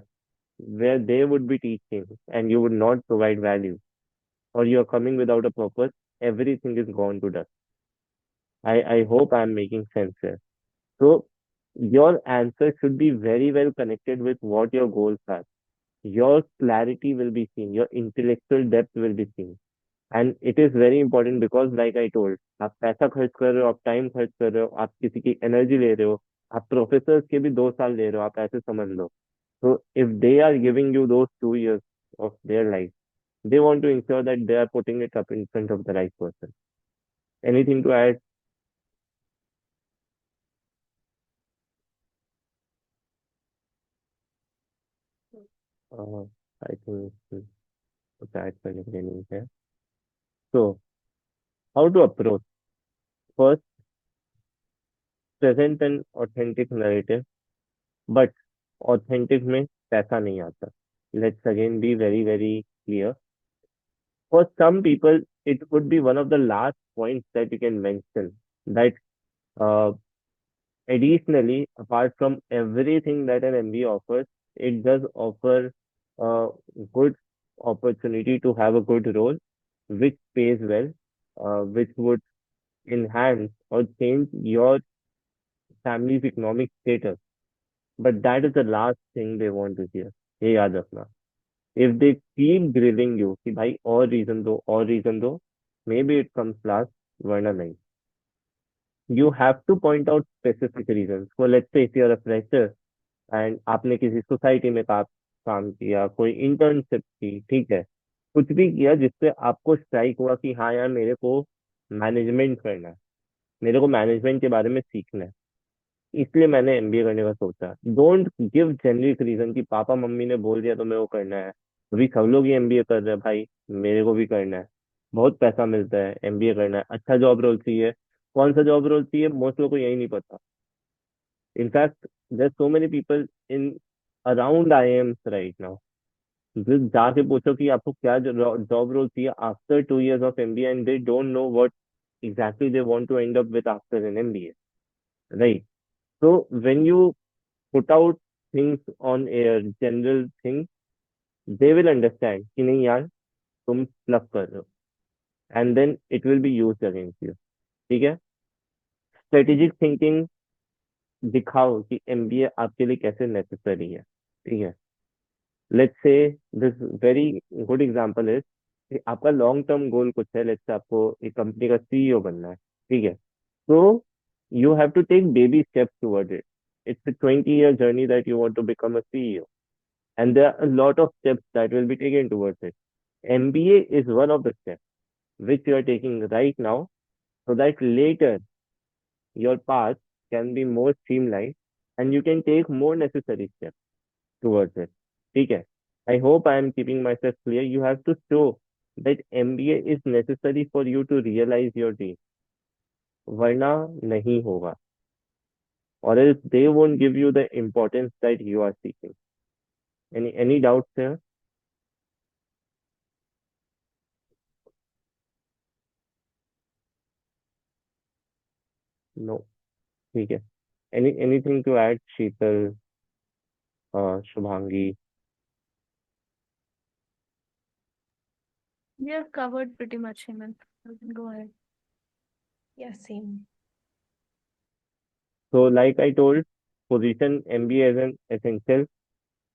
where they would be teaching and you would not provide value, or you're coming without a purpose, everything is gone to dust. I hope I'm making sense here. So your answer should be very well connected with what your goals are. Your clarity will be seen, your intellectual depth will be seen. And it is very important because like I told, आप पैसा खर्च कर रहे हो, आप time खर्च कर रहे हो, आप किसी की एनर्जी ले रहे हो, आप प्रोफेसर्स के भी 2 साल ले रहे हो, आप ऐसे समझ लो. So if they are giving you those 2 years of their life, they want to ensure that they are putting it up in front of the right person. Anything to add? Uh, I think कुछ add करने के लिए नहीं है. So how to approach? First, present an authentic narrative, but authentic में पैसा नहीं आता. Let's again be very clear. For some people, it would be one of the last points that you can mention that uh, additionally, apart from everything that an MBA offers, it does offer a good opportunity to have a good role, which pays well, which would enhance or change your family's economic status. But that is the last thing they want to hear. ये याद रखना. If they keep grilling you कि भाई और reason दो, maybe it comes last, वरना नहीं. You have to point out specific reasons. So let's say if you're a fresher and आपने किसी सोसाइटी में काम किया, कोई इंटर्नशिप की, ठीक है, कुछ भी किया जिससे आपको स्ट्राइक हुआ कि हाँ यार मेरे को मैनेजमेंट करना है, मेरे को मैनेजमेंट के बारे में सीखना है, इसलिए मैंने एमबीए करने का सोचा. डोंट गिव जेनरिक रीजन कि पापा मम्मी ने बोल दिया तो मेरे को करना है, अभी सब लोग ये एमबीए कर रहे हैं, भाई मेरे को भी करना है, बहुत पैसा मिलता है, एमबीए करना है, अच्छा जॉब रोल चाहिए. कौन सा जॉब रोल चाहिए मोस्ट लोगों को यही नहीं पता. In fact there so many people in around IIMs right now, जाके पूछो कि आपको क्या जॉब रोल चाहिए after 2 years of MBA and they don't know what exactly they want to end up with after an MBA, right? So when you put out things on air, general things, they will understand कि नहीं यार तुम fluff कर रहे हो, and then it will be used against you. ठीक है. Strategic thinking दिखाओ कि एमबीए आपके लिए कैसे नेसेसरी है. ठीक है. Let's say this very good example is कि आपका लॉन्ग टर्म गोल कुछ है, लेट्स से आपको एक कंपनी का सीईओ बनना है. ठीक है. So you have to take baby steps towards it. It's a 20-year journey that you want to become a CEO. And there are a lot of steps that will be taken towards it. MBA is one of the steps which you are taking right now, so that later your path can be more streamlined and you can take more necessary steps towards it. Okay. I hope I am keeping myself clear. You have to show that MBA is necessary for you to realize your dream. वरना नहीं होगा. Or else they won't give you the importance that you are seeking. Any doubts there? No. ठीक है. Anything to add, Sheetal, Shubhangi? We have covered pretty much, Hemant. You can go ahead. Yeah, same. So like I told, position MBA as an essential.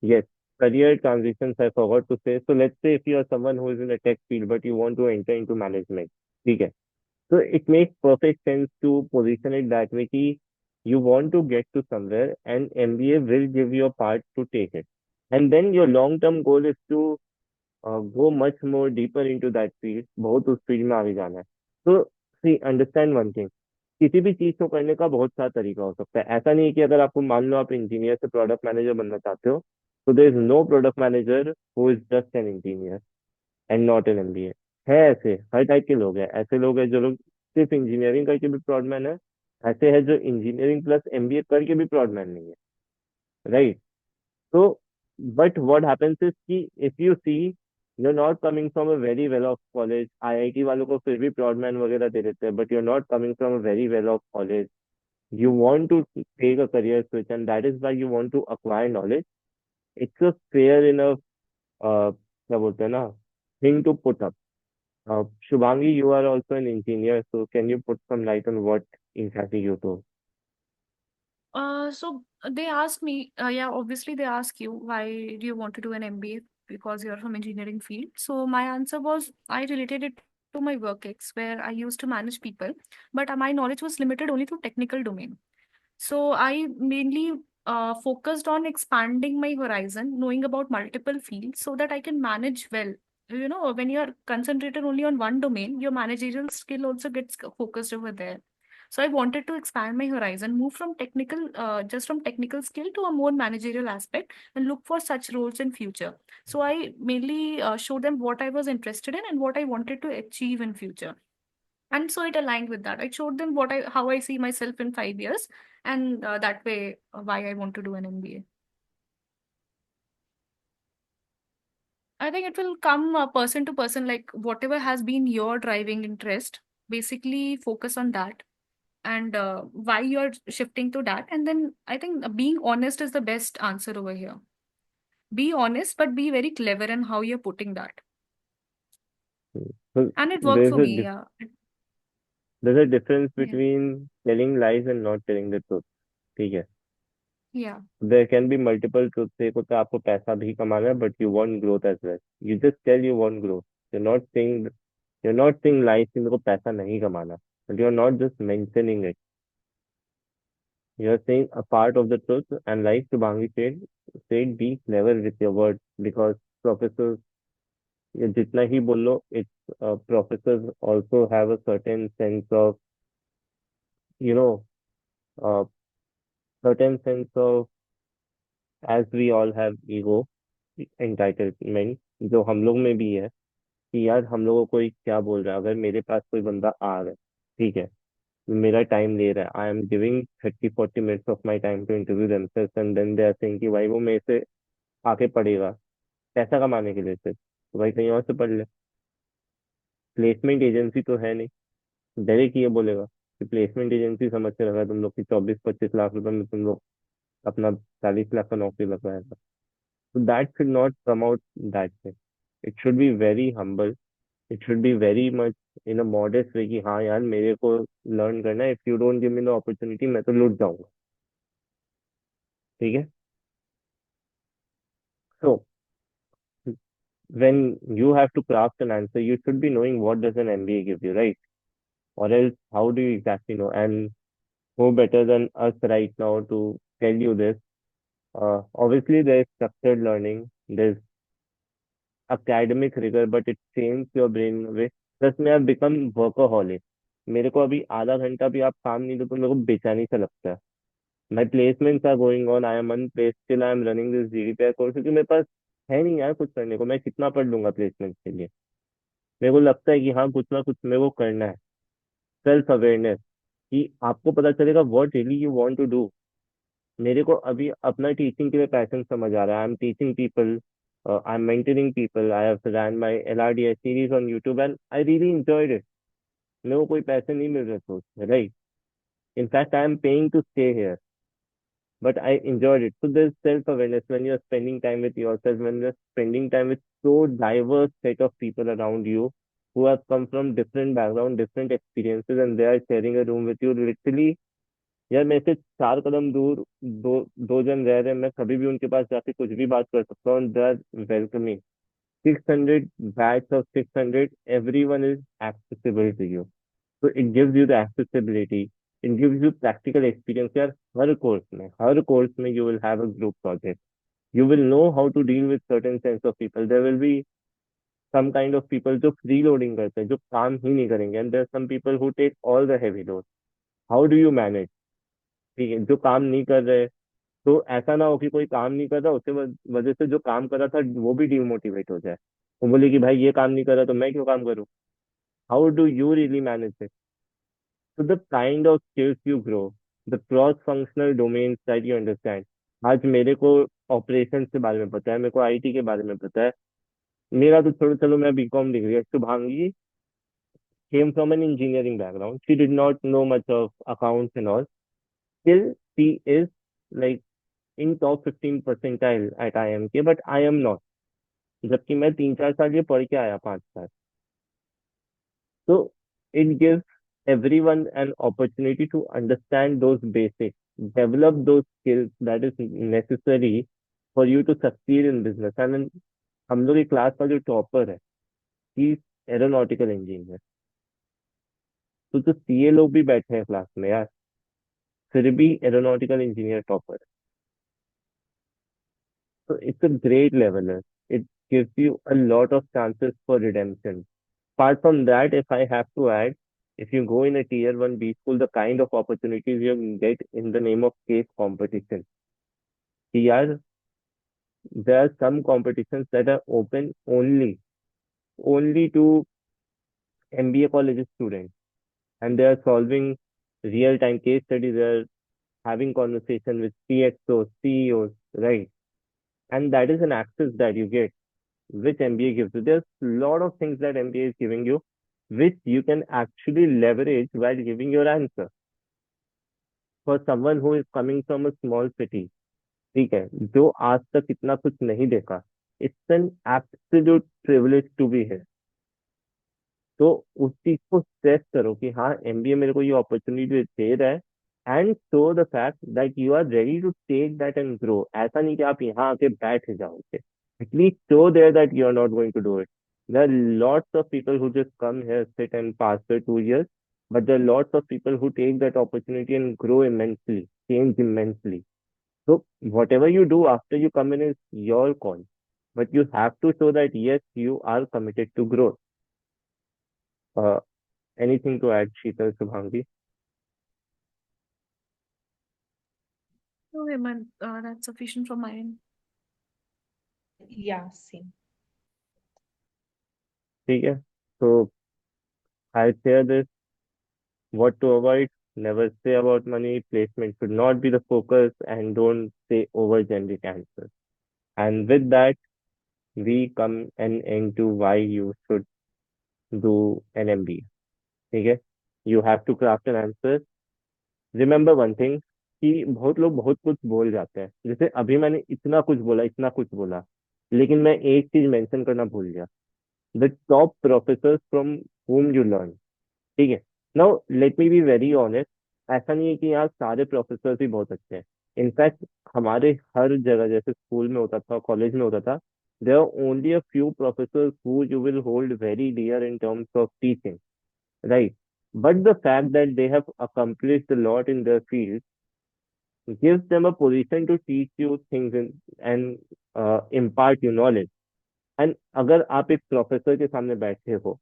Yes, career transitions I forgot to say. So let's say if you are someone who is in a tech field but you want to enter into management. ठीक है. So it makes perfect sense to position it that way कि you want to get to somewhere and MBA will give you a part to take it. And then your long-term goal is to go much more deeper into that field. बहुत उस field में आगे जाना है. So see, understand one thing. किसी भी चीज को करने का बहुत सारा तरीका हो सकता है. ऐसा नहीं है कि अगर आपको मान लो आप इंजीनियर से प्रोडक्ट मैनेजर बनना चाहते हो, तो there is no product manager who is just an engineer and not an MBA. है ऐसे हर टाइप के लोग हैं. ऐसे लोग हैं जो लोग सिर्फ इंजीनियरिंग करके भी प्रोडक्ट मैन है. ऐसे है जो इंजीनियरिंग प्लस एमबीए करके भी प्रोडक्ट मैन नहीं है. राइट. तो बट व्हाट हैपेंस इज कि if you see you're not coming from a very well off college. IIT वालों को फिर भी प्रोडक्ट मैन वगैरह दे देते हैं, but you're not coming from a very well off college. You want to take a career switch, and that is why you want to acquire knowledge. It's a fair enough क्या बोलते हैं ना thing to put up. Shubhangi, you are also an engineer, so can you put some light on what exactly you do? So they asked me, yeah, obviously they ask you, why do you want to do an MBA? Because you're from engineering field. So my answer was, I related it to my work ex, where I used to manage people, but my knowledge was limited only to technical domain. So I mainly focused on expanding my horizon, knowing about multiple fields so that I can manage well. You know, when you're concentrated only on one domain, your managerial skill also gets focused over there. So I wanted to expand my horizon, move from technical, just from technical skill to a more managerial aspect, and look for such roles in future. So I mainly showed them what I was interested in and what I wanted to achieve in future. And so it aligned with that. I showed them how I see myself in 5 years, and that way why I want to do an MBA. I think it will come person to person, like whatever has been your driving interest, basically focus on that and why you're shifting to that. And then I think being honest is the best answer over here. Be honest, but be very clever in how you're putting that. So And it worked there's for a me, yeah. there's a difference Yeah. between telling lies and not telling the truth. ठीक है. Yeah. There can be multiple truths. एक होता है आपको पैसा भी कमाना है, but you want growth as well. You just tell you want growth. You're not saying lies कि मेरे को पैसा नहीं कमाना. But you're not just mentioning it. You're saying a part of the truth, and like Shubhangi said, be clever with your words because professors, ये जितना ही बोल लो, professors also have a certain sense of, you know, uh, certain sense of, as we all have ego, entitlement, जो हम लोग में भी है कि यार हम लोगों को ये क्या बोल रहा है. अगर मेरे पास कोई बंदा आ रहा है, ठीक है, मेरा टाइम ले रहा है, I am giving 30-40 minutes of my time to interview themselves and then they are saying कि भाई वो मेरे से आके पढ़ेगा पैसा कमाने के लिए सिर्फ, तो भाई कहीं और से पढ़ ले. प्लेसमेंट एजेंसी तो है नहीं. डायरेक्ट ये बोलेगा कि प्लेसमेंट एजेंसी समझ के रखा है तुम लोग की 24-25 लाख रुपए में तुम लोग अपना 40 लाख का नौकरी लगाएगा. तो that should not come out that way. It should be very humble. It should be very much in a modest way कि हाँ यार मेरे को लर्न करना है. If you don't give me the opportunity मैं तो लूट जाऊंगा. ठीक है. सो when you have to craft an answer, you should be knowing what does an MBA give you, right? Or else, how do you exactly know? And who better than us right now to tell you this? Obviously, there is structured learning. There's academic rigor, but it changed your brain way. Plus मैं have become workaholic. मेरे को अभी आधा घंटा भी आप काम नहीं दो तो मेरे को बेचैनी सा लगता है. My placements are going on. I am unplaced. Still I am running this GDPR course क्योंकि मेरे पास है नहीं यार कुछ करने को. मैं कितना पढ़ लूंगा प्लेसमेंट के लिए. मेरे को लगता है कि हाँ कुछ ना कुछ मेरे को करना है. सेल्फ अवेयरनेस कि आपको पता चलेगा what really you want to do. मेरे को अभी अपना टीचिंग के लिए पैशन समझ आ रहा है. I am teaching people, I am mentoring people. I have run my LRDS series on YouTube and I really enjoyed it. मेरे को कोई पैसे नहीं मिल रहे थे उसमें, राइट. In fact I am paying to stay here, but I enjoyed it. So there's self-awareness when you're spending time with yourself, when you're spending time with so diverse set of people around you who have come from different background, different experiences, and they are sharing a room with you. Literally, यार मेरे से 4 कदम दूर दो दो जन रह रहे हैं. मैं कभी भी उनके पास जाके कुछ भी बात कर सकता हूँ. They are welcoming. 600 batch of 600, everyone is accessible to you. So it gives you the accessibility. It gives you practical experience. यार हर कोर्स में you will have a group project. You will know how to deal with certain sense of people. There will be some kind of people जो freeloading करते हैं, जो काम ही नहीं करेंगे, and there are some people who take all the heavy load. How do you manage? ठीक है, जो काम नहीं कर रहे, तो ऐसा ना हो कि कोई काम नहीं कर रहा उसके वजह से जो काम कर रहा था वो भी डिमोटिवेट हो जाए. वो बोले कि भाई ये काम नहीं कर रहा तो मैं क्यों काम करूँ. How do you really manage it. So the kind of skills you grow, the cross-functional domains that you understand. आज मेरे को ऑपरेशन के बारे में पता है, मेरे को आईटी के बारे में पता है. मेरा तो छोड़ो, चलो मैं बीकॉम डिग्री है. Shubhangi came from an engineering background. She did not know much of accounts and all. Still, she is like in top 15 percentile at IMK, but I am not. जबकि मैं 3-4 साल ये पढ़ के आया, 5 साल. So it gives everyone an opportunity to understand those basics, develop those skills that is necessary for you to succeed in business. And then हम लोग की क्लास का जो टॉपर है, ही एरोनॉटिकल इंजीनियर. तो सीए लोग भी बैठे हैं क्लास में यार, फिर भी aeronautical engineer topper. So it's a great leveler. It gives you a lot of chances for redemption. Apart from that, if I have to add, if you go in a tier 1 B school, the kind of opportunities you get in the name of case competition. Here, there are some competitions that are open only to MBA college students, and they are solving real-time case studies. They are having conversation with CXOs, CEOs, right? And that is an access that you get, which MBA gives you. There's a lot of things that MBA is giving you, which you can actually leverage while giving your answer. For someone who is coming from a small city, ठीक है, जो आज तक इतना कुछ नहीं देखा, it's an absolute privilege to be here. तो उस चीज को स्ट्रेस करो कि हाँ एमबीए मेरे को ये अपॉर्चुनिटी दे रहा है, and show the fact that you are ready to take that and grow. ऐसा नहीं कि आप यहाँ आके बैठ जाओगे. At least show there that you are not going to do it. There are lots of people who just come here, sit and pass their 2 years, but there are lots of people who take that opportunity and grow immensely, change immensely. So whatever you do after you come in is your call, but you have to show that yes, you are committed to growth. Uh, Anything to add, Sheetal, Subhangi? Okay, man, that's sufficient from my end. Yeah, same. ठीक है. So I share this. What to avoid? Never say about money. Placement should not be the focus, and don't say over generic answers. And with that, we come and into why you should do an MBA. ठीक है. You have to craft an answer. Remember one thing कि बहुत लोग बहुत कुछ बोल जाते हैं. जैसे अभी मैंने इतना कुछ बोला, लेकिन मैं एक चीज मेंशन करना भूल गया. The top professor from whom you learn. ठीक है. Now let me be very honest. ऐसा नहीं है कि यहाँ सारे प्रोफेसर ही बहुत अच्छे हैं. इनफैक्ट हमारे हर जगह, जैसे स्कूल में होता था, कॉलेज में होता था, there are only a few professor who you will hold very dear in terms of teaching, right? But the fact that they have accomplished a lot in their field gives them a position to teach you things and impart you knowledge. And अगर आप एक professor के सामने बैठे हो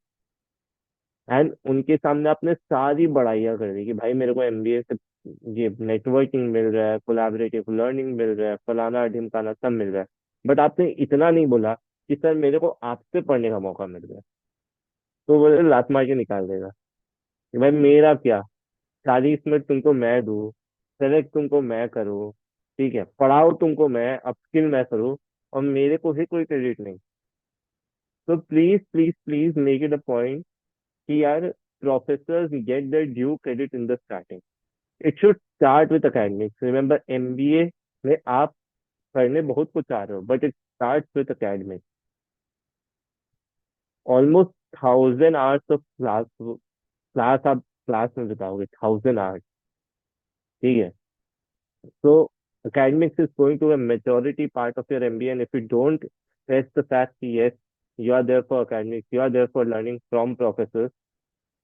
and उनके सामने आपने सारी बड़ाइयाँ कर दी कि भाई मेरे को एमबीए से ये नेटवर्किंग मिल रहा है, कोलैबोरेटिव लर्निंग मिल रहा है, फलाना ढिमकाना सब मिल रहा है, बट आपने इतना नहीं बोला कि सर मेरे को आपसे पढ़ने का मौका मिल रहा है, तो वो लात मार के निकाल देगा कि भाई मेरा क्या, 40 मिनट तुमको मैं दूँ, सेलेक्ट तुमको मैं करूँ, ठीक है, पढ़ाओ तुमको मैं, अपस्किल मैं करूँ, और मेरे को ही कोई क्रेडिट नहीं। तो please please please make it a point कि यार professors get their due credit in the starting. It should start with academics. Remember MBA में आप करने बहुत कुछ आ रहे हो, but it start with academics. Almost 1000 hours of class आप क्लास में बिताओगे, 1000 आवर्स, ठीक है। So academics is going to a majority part of your MBA, and if you don't stress the fact that yes, you are there for academics, you are there for learning from professors,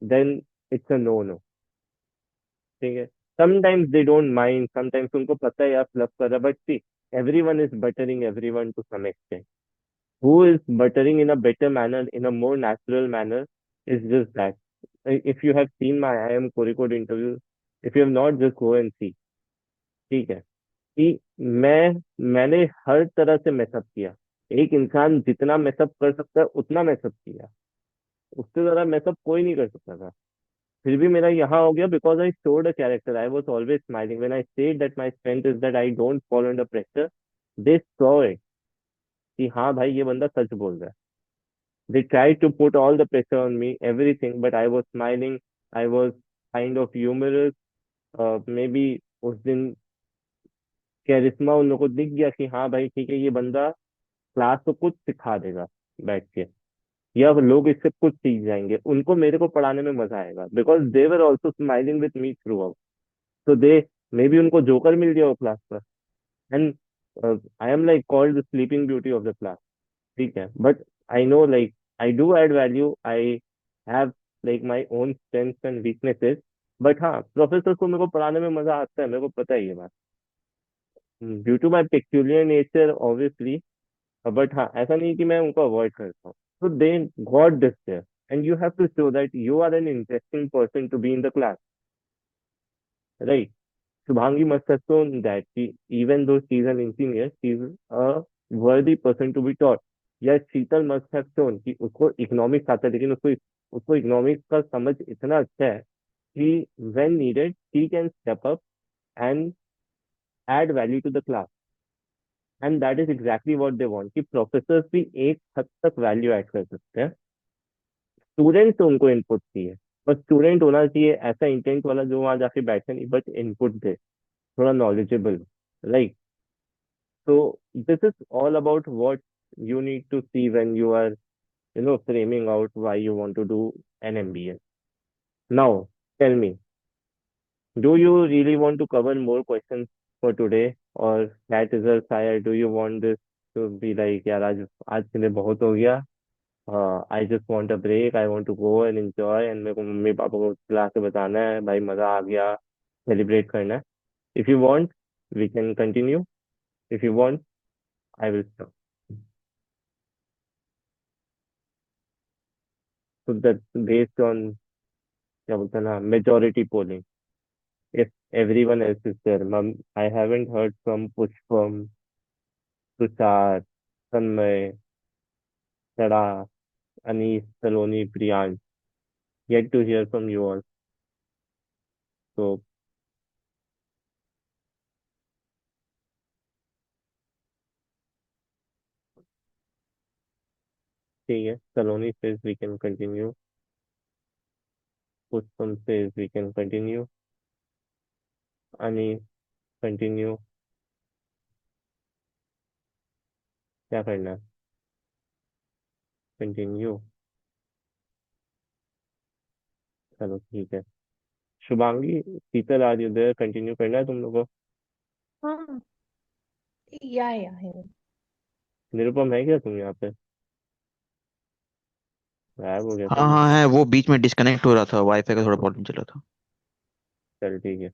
then it's a no-no. ठीक है। Sometimes they don't mind, sometimes उनको पता है यार fluff कर रहा है, but see, everyone is buttering everyone to some extent. Who is buttering in a better manner, in a more natural manner, is just that. If you have seen my IIM Kozhikode interview, if you have not, just go and see. ठीक है कि मैंने हर तरह से mess up किया। एक इंसान जितना मेसअप कर सकता है उतना मेसअप किया, उससे ज्यादा मेसअप कोई नहीं कर सकता था। फिर भी मेरा यहाँ हो गया because I showed a character, I was always smiling when I said that my strength is that I don't follow under pressure. They saw it कि हाँ भाई ये बंदा सच बोल रहा है। They try to put all the pressure on me everything, but I was smiling, I was kind of humorous. Maybe उस दिन कैरिश्मा उन लोगों को दिख गया कि हाँ भाई ठीक है, ये बंदा क्लास को कुछ सिखा देगा बैठ के, या लोग इससे कुछ सीख जाएंगे, उनको मेरे को पढ़ाने में मजा आएगा, because they were also smiling with me through out. तो दे मे बी उनको जोकर मिल गया वो क्लास पर, and I am like called the sleeping beauty of the class, ठीक है। But I know like I do add value, I have like my own strengths and weaknesses, but हाँ professor को मेरे को पढ़ाने में मजा आता है, मेरे को पता है ये बात, due to my peculiar nature obviously. But हाँ ऐसा नहीं कि मैं उनको अवॉइड करता हूँ। तो they got this there, and you have to show that you are an interesting person to be in the class, right? Shubhangi must have shown that she, even though she is an engineer, she is a worthy person to be taught. या शीतल must have shown कि उसको economics आता है, लेकिन उसको economics का समझ इतना अच्छा है कि when needed she can step up and add value to the class. And that is exactly what they want कि प्रोफेसर्स भी एक हद तक वैल्यू ऐड कर सकते हैं, स्टूडेंट से उनको इनपुट चाहिए। बस स्टूडेंट होना चाहिए ऐसा इंटेंट वाला जो वहां जाके बैठे नहीं, बट इनपुट दे, थोड़ा knowledgeable, right? So this is all about what you need to see when you are, framing out why you want to do an MBA. Now, tell me, do you really want to cover more questions for today, or that is a sire? Do you want this to be like, यार आज के लिए बहुत हो गया, I just want a break, I want to go and enjoy, and मेरे को mummy papa को खिला के बताना है भाई मजा आ गया, सेलिब्रेट करना है? If you want, we can continue. If you want, I will stop. So that's based on क्या बोलते हैं ना, majority polling. If everyone else is there, I haven't heard from Pushpam, Tushar, Tanmay, Sada, Anis, Saloni, Priyansh. Yet to hear from you all. So ठीक है, Saloni says we can continue. Pushpam says we can continue. Anis, continue. क्या करना है? Continue. चलो ठीक है। शुभांगी, शीतल, are you there? Continue करना है तुम लोगों को? हाँ, या निरुपम है क्या तुम यहाँ पे? गायब हो गया था हाँ बीच हाँ में। है, वो बीच में डिस्कनेक्ट हो रहा था, वाईफाई का थोड़ा प्रॉब्लम चल रहा था। चल ठीक है।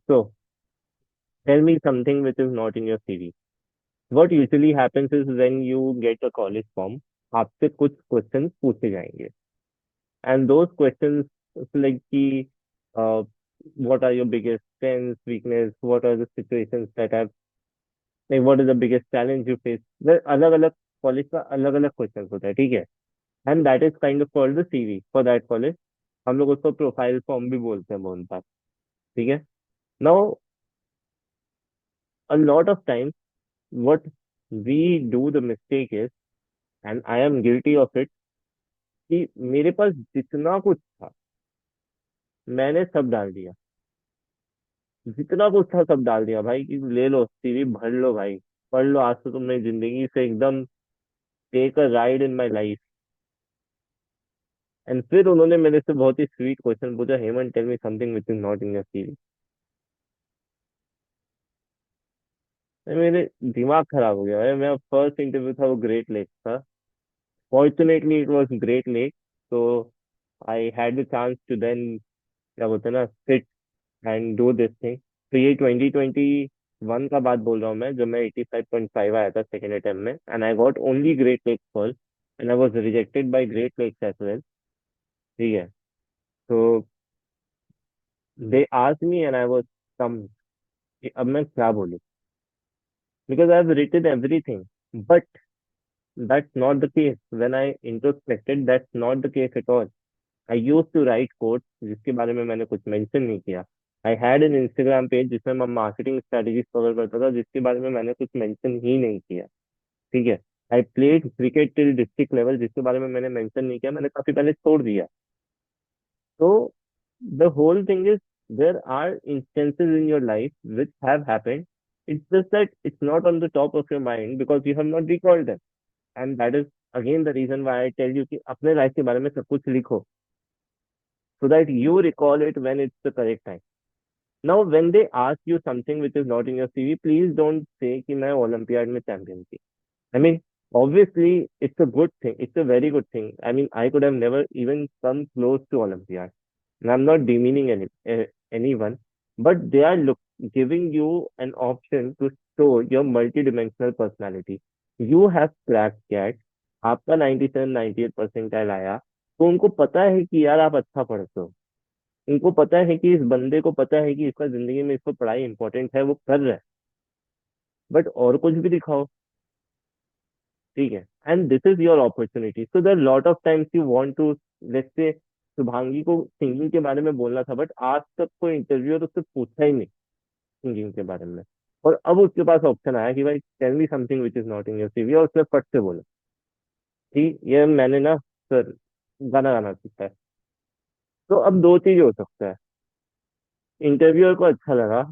So tell me something which is not in your CV. what usually happens is when you get a college form, आपसे कुछ questions पूछे जाएंगे, and those questions like कि what are your biggest strengths, weakness, what are the situations that have, like what is the biggest challenge you face, the अलग अलग college का अलग अलग क्वेश्चन होता है, ठीक है, and that is kind of called the CV for that college. हम लोग उसको प्रोफाइल फॉर्म भी बोलते हैं बहुत बार, ठीक है. Now a lot of times what we do the mistake is, and I am guilty of it, कि मेरे पास जितना कुछ था मैंने सब डाल दिया, जितना कुछ था सब डाल दिया भाई, कि ले लो सीवी भर लो भाई, पढ़ लो, आज तो तुम मेरी जिंदगी से एकदम take a ride in my life. And फिर उन्होंने मेरे से बहुत ही स्वीट क्वेश्चन पूछा, Hemant tell me something which is not in your CV. मेरे दिमाग खराब हो गया भाई. मेरा फर्स्ट इंटरव्यू था, वो ग्रेट लेक था. Fortunately it was great lake, तो I had the chance to then, क्या बोलते हैं ना, sit and do this thing. तो ये 2021 का बात बोल रहा हूँ मैं, जब मैं 85.5 आया था सेकेंड अटेम्प्ट में, and I got only Great Lakes first, and I was rejected by Great Lakes as well, ठीक है. तो they asked me and I was come, अब मैं क्या बोलूँ, because I have written everything, but that's not the case. When I introspected, that's not the case at all. I used to write quotes जिसके बारे में मैंने कुछ mention नहीं किया. I had an Instagram page जिसमें मैं मार्केटिंग स्ट्रेटेजीज कवर करता था, जिसके बारे में मैंने कुछ मेंशन ही नहीं किया, ठीक है. I played cricket till district level जिसके बारे में मैंने मेंशन नहीं किया, मैंने काफी पहले छोड़ दिया. So the whole thing is, there are instances in your life which have happened. It's just that it's not on the top of your mind because you have not recalled them. And that is again the reason why I tell you कि अपने life के बारे में सब कुछ लिखो, so that you recall it when it's the correct time. Now when they ask you something which is not in your CV, please don't say कि मैं ओलंपियाड में चैंपियन थी. I mean, obviously it's a good thing, it's a very good thing. I mean, I could have never even come close to Olympiad, and I'm not demeaning anyone, but they are giving you an option to show your multidimensional personality. You have cracked CAT, आपका 97 98 percentile आया, तो उनको पता है कि यार आप अच्छा पढ़ते हो, उनको पता है कि इस बंदे को पता है कि इसका जिंदगी में, इसको पढ़ाई इंपॉर्टेंट है, वो कर रहा है, बट और कुछ भी दिखाओ, ठीक है. And this is your opportunity. So there lot of times you want to, let's say Shubhangi को सिंगिंग के बारे में बोलना था, बट आज तक कोई इंटरव्यू तो उससे पूछा ही नहीं सिंगिंग के बारे में, और अब उसके पास ऑप्शन आया कि भाई tell me something which is not in your CV, और उसने फट से बोला कि ये मैंने ना सर गाना गाना सीखा है. तो अब दो चीज हो सकता है, इंटरव्यूअर को अच्छा लगा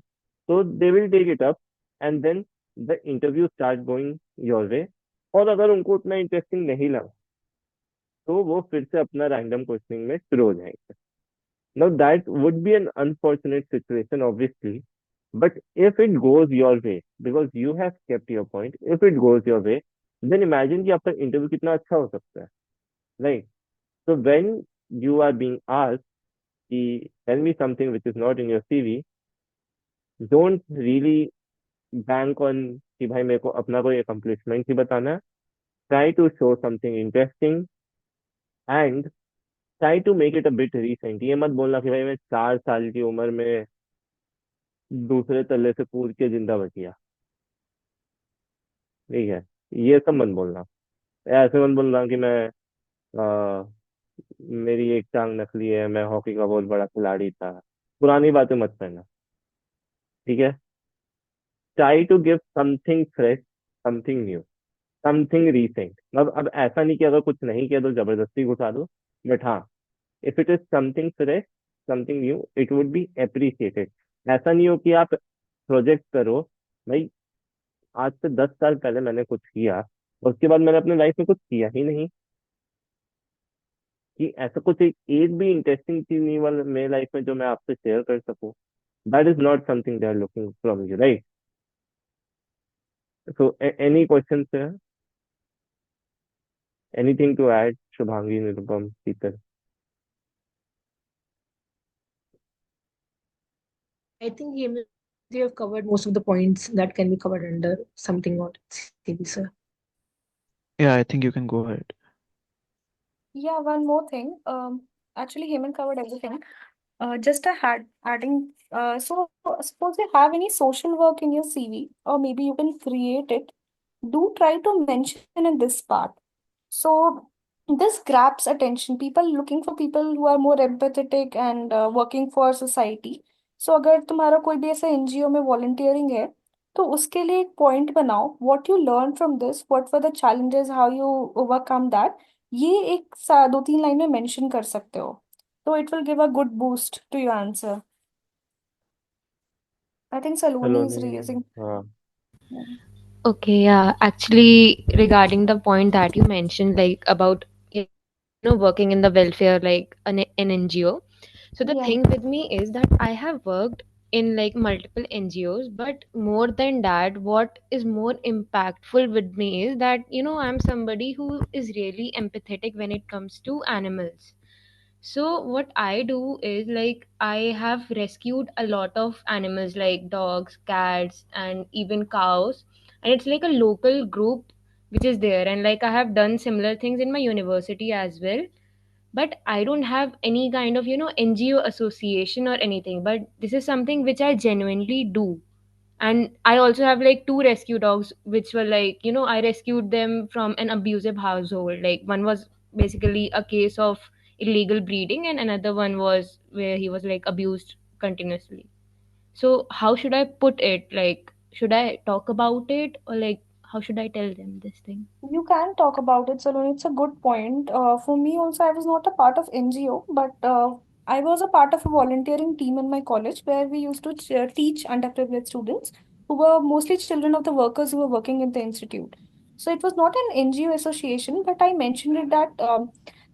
तो they will take it up, and then the interview start going your way. और अगर उनको उतना इंटरेस्टिंग नहीं लगा तो वो फिर से अपना रैंडम क्वेश्चनिंग में शुरू हो जाएंगे. Now that would be an unfortunate situation obviously, but if it goes your way, because you have kept your point, if it goes your way, then imagine कि आपका इंटरव्यू कितना अच्छा हो सकता है, right. So when you are being asked कि tell me something which is not in your CV, don't really bank on कि भाई मेरे को अपना कोई अकम्पलिशमेंट ही बताना है. Try to show something interesting, and try to make it a bit recent. ये मत बोलना कि भाई मैं 4 साल की उम्र में दूसरे तल्ले से कूद के जिंदा बच गया, ठीक है. ये सब मत बोलना. ऐसे मत बोलना कि मैं आ, मेरी एक टांग नकली है, मैं हॉकी का बहुत बड़ा खिलाड़ी था. पुरानी बातें मत करना, ठीक है. Try to give something fresh, something new, something recent. अब ऐसा नहीं कि अगर कुछ नहीं किया तो जबरदस्ती घुसा दो, बट हाँ, if it is something fresh, something new, it would be appreciated. ऐसा नहीं हो कि आप प्रोजेक्ट करो भाई, आज से 10 साल पहले मैंने कुछ किया और उसके बाद मैंने अपने लाइफ में कुछ किया ही नहीं, कि ऐसा कुछ एक भी इंटरेस्टिंग चीज नहीं वाला मेरे लाइफ में जो मैं आपसे शेयर कर सकूं. That is not something they are looking from you, right. So any question है, anything to add, Shubhangi, Nirupam, Sheetal? I think Hemant you have covered most of the points that can be covered under something on CV, sir. Yeah, I think you can go ahead. Yeah, one more thing. Actually, Hemant covered everything. Just a had adding. So suppose you have any social work in your CV, or maybe you can create it. Do try to mention in this part. So this grabs attention. People looking for people who are more empathetic and working for society. So अगर तुम्हारा कोई भी ऐसा NGO में volunteering है तो उसके लिए एक पॉइंट बनाओ what you learn from this what were the challenges how you overcome that ये एक 2-3 लाइन में मेंशन कर सकते हो तो it will give a good boost to your answer. I think Saloni is Saloni, raising. Okay, yeah. Actually, regarding the point that you mentioned, like about working in the welfare, like an NGO. So the Yeah. thing with me is that I have worked in like multiple NGOs, but more than that, what is more impactful with me is that I'm somebody who is really empathetic when it comes to animals. So what I do is like I have rescued a lot of animals like dogs, cats, and even cows. And it's like a local group which is there. And like I have done similar things in my university as well. But I don't have any kind of, NGO association or anything. But this is something which I genuinely do. And I also have like two rescue dogs, which were like, I rescued them from an abusive household. Like one was basically a case of illegal breeding, and another one was where he was like abused continuously. So, how should I put it? Like, should I talk about it, or like, how should I tell them this thing? You can talk about it, Saloni. It's a good point. For me also, I was not a part of NGO, but I was a part of a volunteering team in my college where we used to teach underprivileged students who were mostly children of the workers who were working in the institute. So it was not an NGO association, but I mentioned it that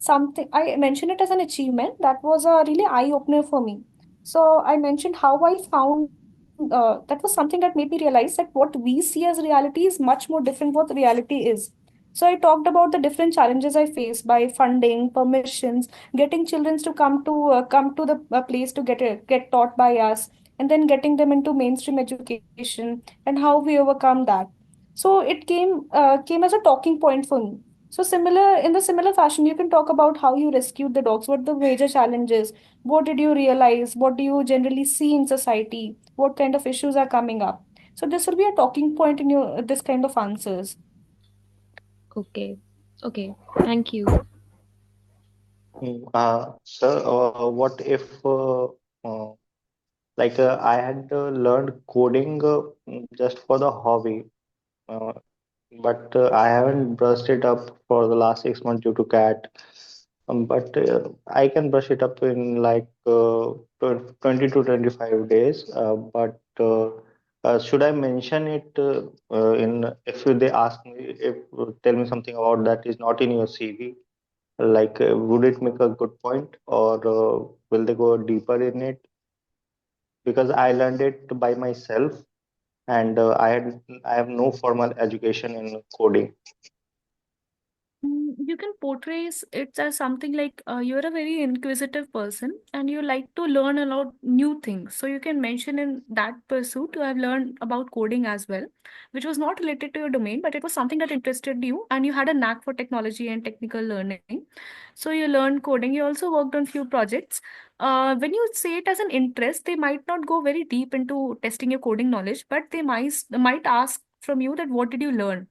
something I mentioned it as an achievement that was a really eye opener for me. So I mentioned how I found that was something that made me realize that what we see as reality is much more different what reality is. So I talked about the different challenges I face by funding, permissions, getting children to come to the place to get taught by us, and then getting them into mainstream education and how we overcome that. So it came as a talking point for me. So similar in the similar fashion, you can talk about how you rescued the dogs, what the major challenges, what did you realize, what do you generally see in society, what kind of issues are coming up. So this will be a talking point in your this kind of answers. Okay. Okay. Thank you. Sir, what if I had learned coding just for the hobby, uh, but I haven't brushed it up for the last 6 months due to cat. But I can brush it up in 20 to 25 days. But should I mention it in if they ask me if tell me something about that is not in your CV? Would it make a good point, or will they go deeper in it? Because I learned it by myself, and I have no formal education in coding. You can portray it as something like you're a very inquisitive person and you like to learn a lot new things. So you can mention in that pursuit you have learned about coding as well, which was not related to your domain, but it was something that interested you and you had a knack for technology and technical learning. So you learned coding. You also worked on few projects. When you say it as an interest, they might not go very deep into testing your coding knowledge, but they might ask from you that what did you learn,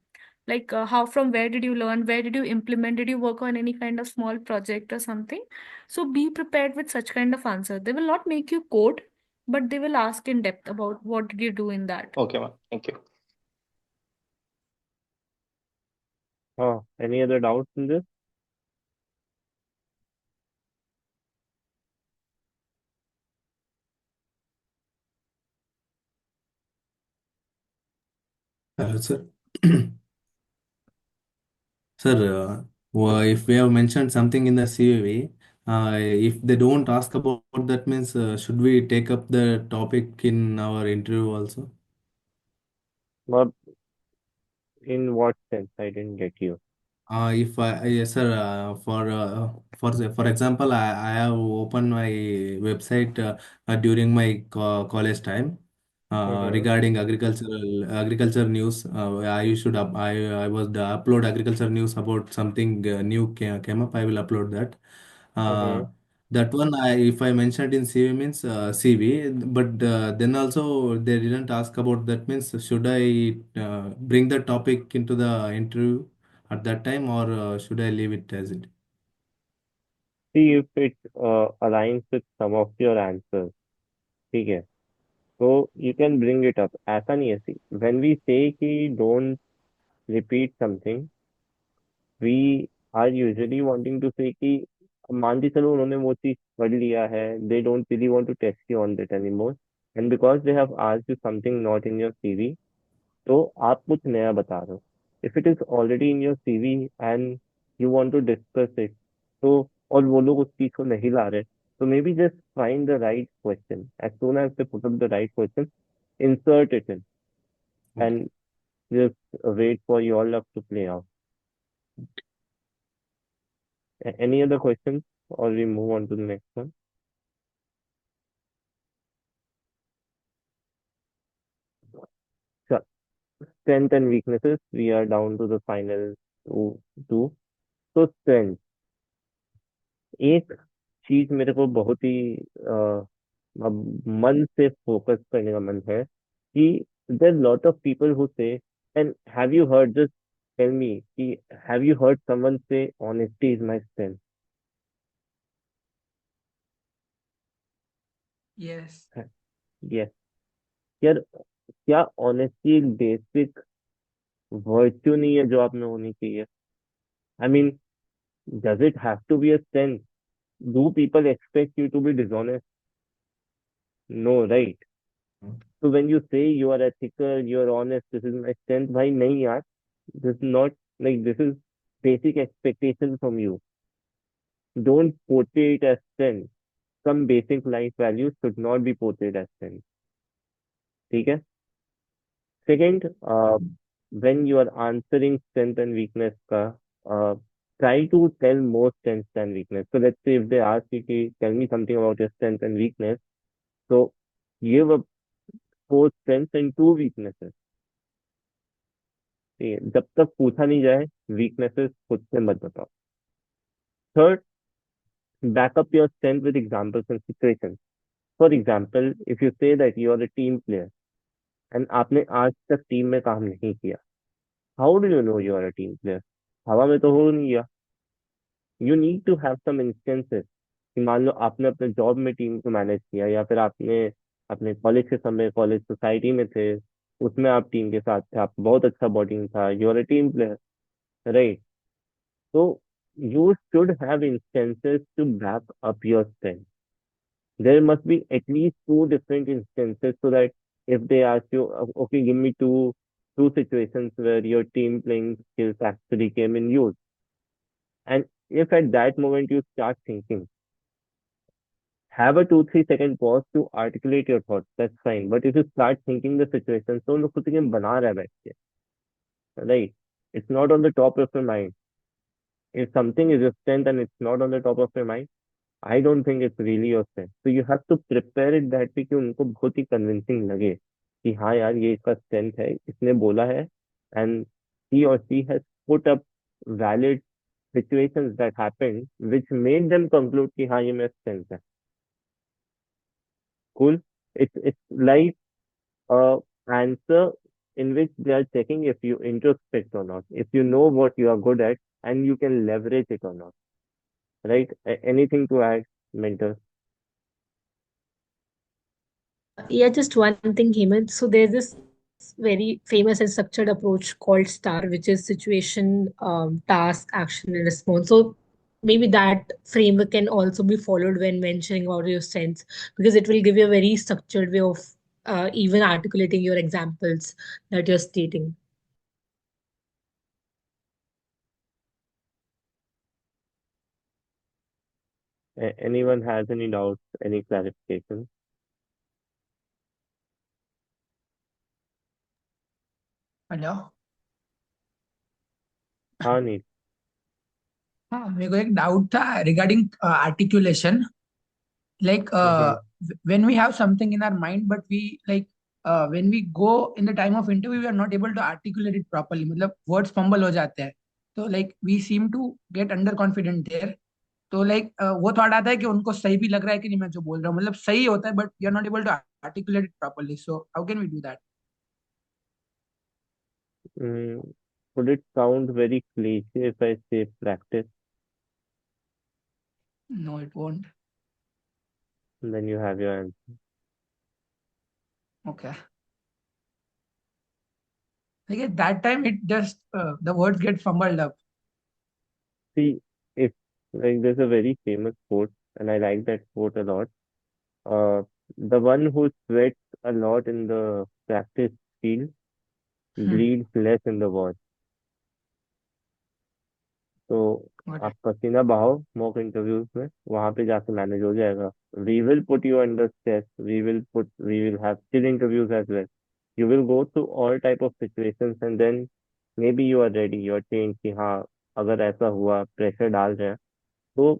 like how from where did you learn, where did you implement, did you work on any kind of small project or something. So be prepared with such kind of answer. They will not make you code, but they will ask in depth about what did you do in that. Okay, ma'am. Thank you. Any other doubts in this? Hello, sir. Sir, if we have mentioned something in the CV, if they don't ask about that means should we take up the topic in our interview also? Or in what sense? I didn't get you. If yes, sir, for example, I have opened my website during my college time. Mm-hmm. regarding agriculture news. I was the upload agriculture news about something new came up. I will upload that. Mm-hmm. That one, if I mentioned in CV means CV, but then also they didn't ask about that means should I bring the topic into the interview at that time, or should I leave it as it? See if it aligns with some of your answers. ठीक है, so you can bring it up. ऐसा नहीं है, see, when we say कि don't repeat something, we are usually wanting to say कि मान के चलो उन्होंने वो चीज पढ़ लिया है, they don't really want to test you on that anymore, and because they have asked you something not in your CV, तो आप कुछ नया बता रहे हो. If it is already in your CV and you want to discuss it, तो और वो लोग उस चीज को नहीं ला रहे, so maybe just find the right question. As soon as they put up the right question, insert it in Okay. and just wait for your luck to play out. Any other questions, or we move on to the next one? So, strength and weaknesses. We are down to the final two. So strength. एक चीज मेरे को बहुत ही मन से focus करने का मन है कि there's lot of people who say, and have you heard this? Tell me, कि have you heard someone say honesty is my strength? Yes. Yes. यार, क्या honesty एक बेसिक वर्च्यू नहीं है जो आप में होनी चाहिए? I mean, does it have to be a strength? Do people expect you to be dishonest? No, right? So when you say you are ethical, you are honest, this is my strength, भाई नहीं यार, this is not, like, this is basic expectation from you. Don't portray it as strength. Some basic life values should not be portrayed as strength. ठीक है? Second, when you are answering strength and weakness का, try to tell more strengths than weakness. So let's say if they ask you कि tell me something about your strength and weakness, so give a 4 strengths and 2 weaknesses. ठीक है, जब तक पूछा नहीं जाए weaknesses खुद से मत बताओ. Third, back up your strength with examples and situations. For example, if you say that you are a team player and आपने आज तक टीम में काम नहीं किया, how do you know you are a team player? हवा में तो हो नहीं गया. You need to have some instances कि मान लो आपने अपने जॉब में टीम को मैनेज किया, या फिर आपने अपने कॉलेज के समय कॉलेज सोसाइटी में थे, उसमें आप टीम के साथ थे, आपको बहुत अच्छा बॉन्डिंग था, you are a team player, right? So you should have instances to back up your strength. There must be at least 2 different instances so that if they ask you, okay, give me two situations where your team playing skills actually came in use. And if at that moment you start thinking, have a 2-3 second pause to articulate your thoughts, that's fine. But if you start thinking the situation, so लोग खुद के बना रहा है बैठ के, right? It's not on the top of your mind. If something is your strength and it's not on the top of your mind, I don't think it's really your strength. So you have to prepare it that way कि उनको बहुत ही convincing लगे कि हाँ यार ये इसका strength है, इसने बोला है, and he or she has put up valid situations that happened which made them conclude कि हाँ ये मेरा strength है. Cool. It's like a answer in which they are checking if you introspect or not, if you know what you are good at and you can leverage it or not. Right? Anything to add, mentor? Yeah, just one thing, Hemant. So there's this very famous and structured approach called STAR, which is situation, task, action, and response. So maybe that framework can also be followed when mentioning about your strengths, because it will give you a very structured way of even articulating your examples that you're stating. Anyone has any doubts, any clarification? Hello. हाँ नहीं. हाँ, मेरे को एक doubt था regarding articulation. Like Mhm. when we have something in our mind, but we like when we go in the time of interview, we are not able to articulate it properly. मतलब words fumble हो जाते हैं. तो like we seem to get underconfident there. तो like वो thought आता है कि उनको सही भी लग रहा है कि नहीं मैं जो बोल रहा हूँ, मतलब सही होता है, but we are not able to articulate it properly. So how can we do that? Would it sound very cliche if I say practice? No, it won't. Then you have your answer. Okay. Like at that time, it just the words get fumbled up. See, if like there's a very famous quote, and I like that quote a lot. Uh, the one who sweats a lot in the practice field bleeds less in the war. तो Got आप it. पसीना बहाओ mock interviews में, वहां पे जाके manage हो जाएगा. We will put you under stress, we will have skill interviews as well. You will go through all type of situations and then maybe you are ready, you are train कि हाँ अगर ऐसा हुआ, pressure डाल रहे हैं, तो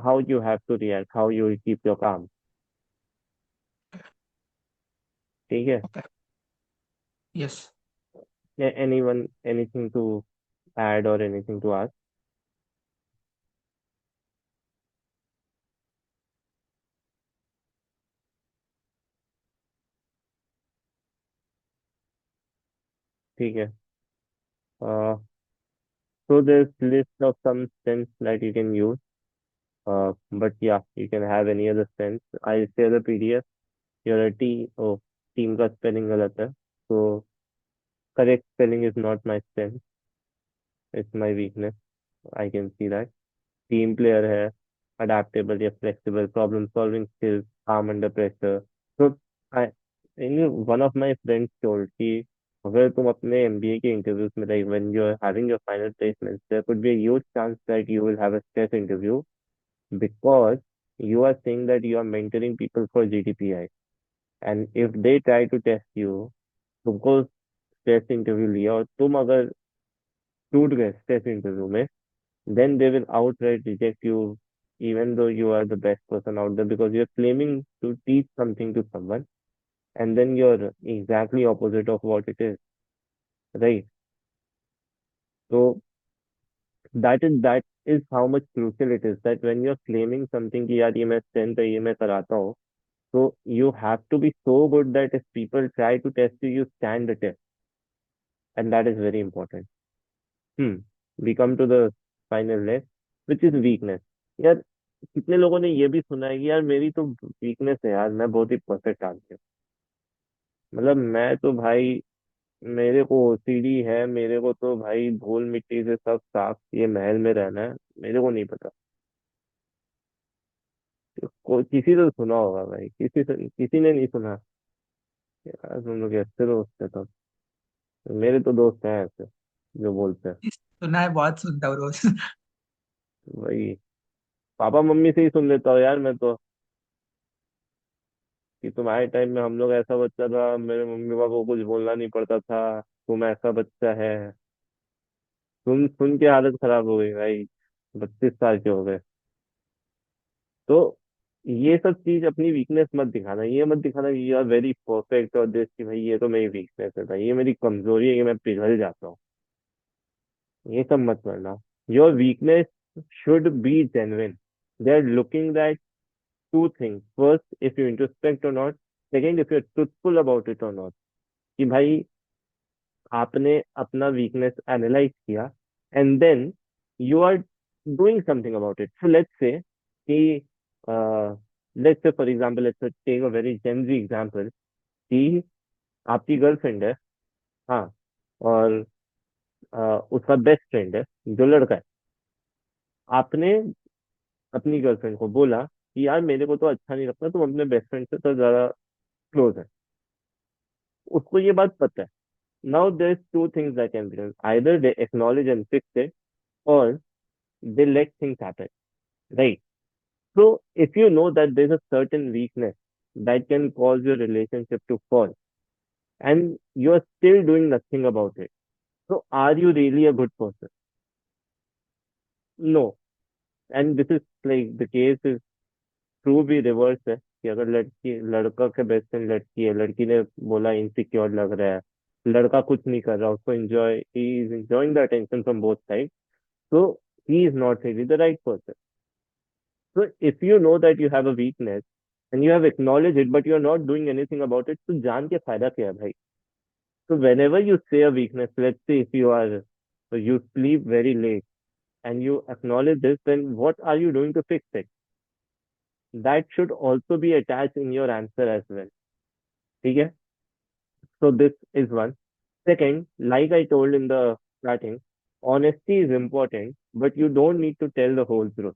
how you have to react, how you will keep your calm. ठीक है. Okay. Yes. Anyone anything to add और एनीथिंग टू आस्क? ठीक है. So there's list of some strengths that you can use. But yeah, you can have any other strengths. I'll share the PDF. You're a T. Oh, team का spelling गलत है. So correct spelling is not my strength. It's my weakness. I can see that. Team player है, adaptable या flexible, problem solving skills, calm under pressure. So I, one of my friends told कि अगर तुम अपने MBA के interviews में, like when you're having your final placements, there could be a huge chance that you will have a stress interview because you are saying that you are mentoring people for GDPI, and if they try to test you, तुमको stress interview लिया और तुम अगर टूट गए stress interview में, then they will outright reject you even though you are the best person out there because you're claiming to teach something to someone and then you're exactly opposite of what it is, right? So that is how much crucial it is that when you're claiming something कि यार ये मैं strength है, ये मैं कराता हूँ, so you have to be so good that if people try to test you, you stand the test, and that is very important. We come to the final list, which is weakness. यार कितने लोगों ने ये भी सुना है कि यार मेरी तो वीकनेस है यार, मैं बहुत ही परफेक्ट आदमी हूँ. मतलब मैं तो भाई, मेरे को OCD है, मेरे को तो भाई धूल मिट्टी से सब साफ ये महल में रहना है, मेरे को नहीं पता. किसी तो सुना होगा भाई, किसी ने नहीं सुना. यार तुम लोग ऐसे दोस्त है तो. मेरे तो दोस्त हैं ऐसे जो बोलते हैं. सुना है, बहुत सुनता हूँ रोज. वही पापा मम्मी से ही सुन लेता हूँ यार मैं तो, कि तुम्हारे टाइम में हम लोग ऐसा बच्चा था, मेरे मम्मी पापा को कुछ बोलना नहीं पड़ता था, तुम ऐसा बच्चा है. सुन सुन के हालत खराब हो गई भाई. 32 साल के हो गए. तो ये सब चीज अपनी वीकनेस मत दिखाना, ये मत दिखाना कि यू आर वेरी परफेक्ट और दिस, कि भाई ये तो मेरी वीकनेस है भाई, ये मेरी कमजोरी है कि मैं पिघल जाता हूँ. ये सब मत करना. Your weakness should be genuine. They are looking that two things. First, if you introspect or not. Second, if you're truthful about it or not. कि भाई आपने अपना वीकनेस एनालाइज किया and then you are doing something about it. So let's say कि let's say for example, let's take a very Gen Z example कि आपकी girlfriend है, हाँ, और उसका बेस्ट फ्रेंड है जो लड़का है. आपने अपनी गर्लफ्रेंड को बोला कि यार मेरे को तो अच्छा नहीं लगता तुम अपने बेस्ट फ्रेंड से तो ज्यादा क्लोज है. उसको ये बात पता है. Now there's two things that can be done. Either they acknowledge and fix it, or they let things happen. Right. So if you know that there's a certain weakness that can cause your relationship to fall, and you're still doing nothing about it, so are you really a good person? No. And this is like the case is true भी reverse है. कि अगर लड़का के best friend लड़की है, लड़की ने बोला इनसिक्योर लग रहा है, लड़का कुछ नहीं कर रहा, उसको he is enjoying the attention from both side, so he is not really the right person. So if you know that you have a weakness and you have acknowledged it, but you are not doing anything about it, तो जान के फायदा क्या है भाई? So whenever you say a weakness, let's say if you sleep very late and you acknowledge this, then what are you doing to fix it? That should also be attached in your answer as well. ठीक है? So this is one. Second, like I told in the starting, honesty is important, but you don't need to tell the whole truth.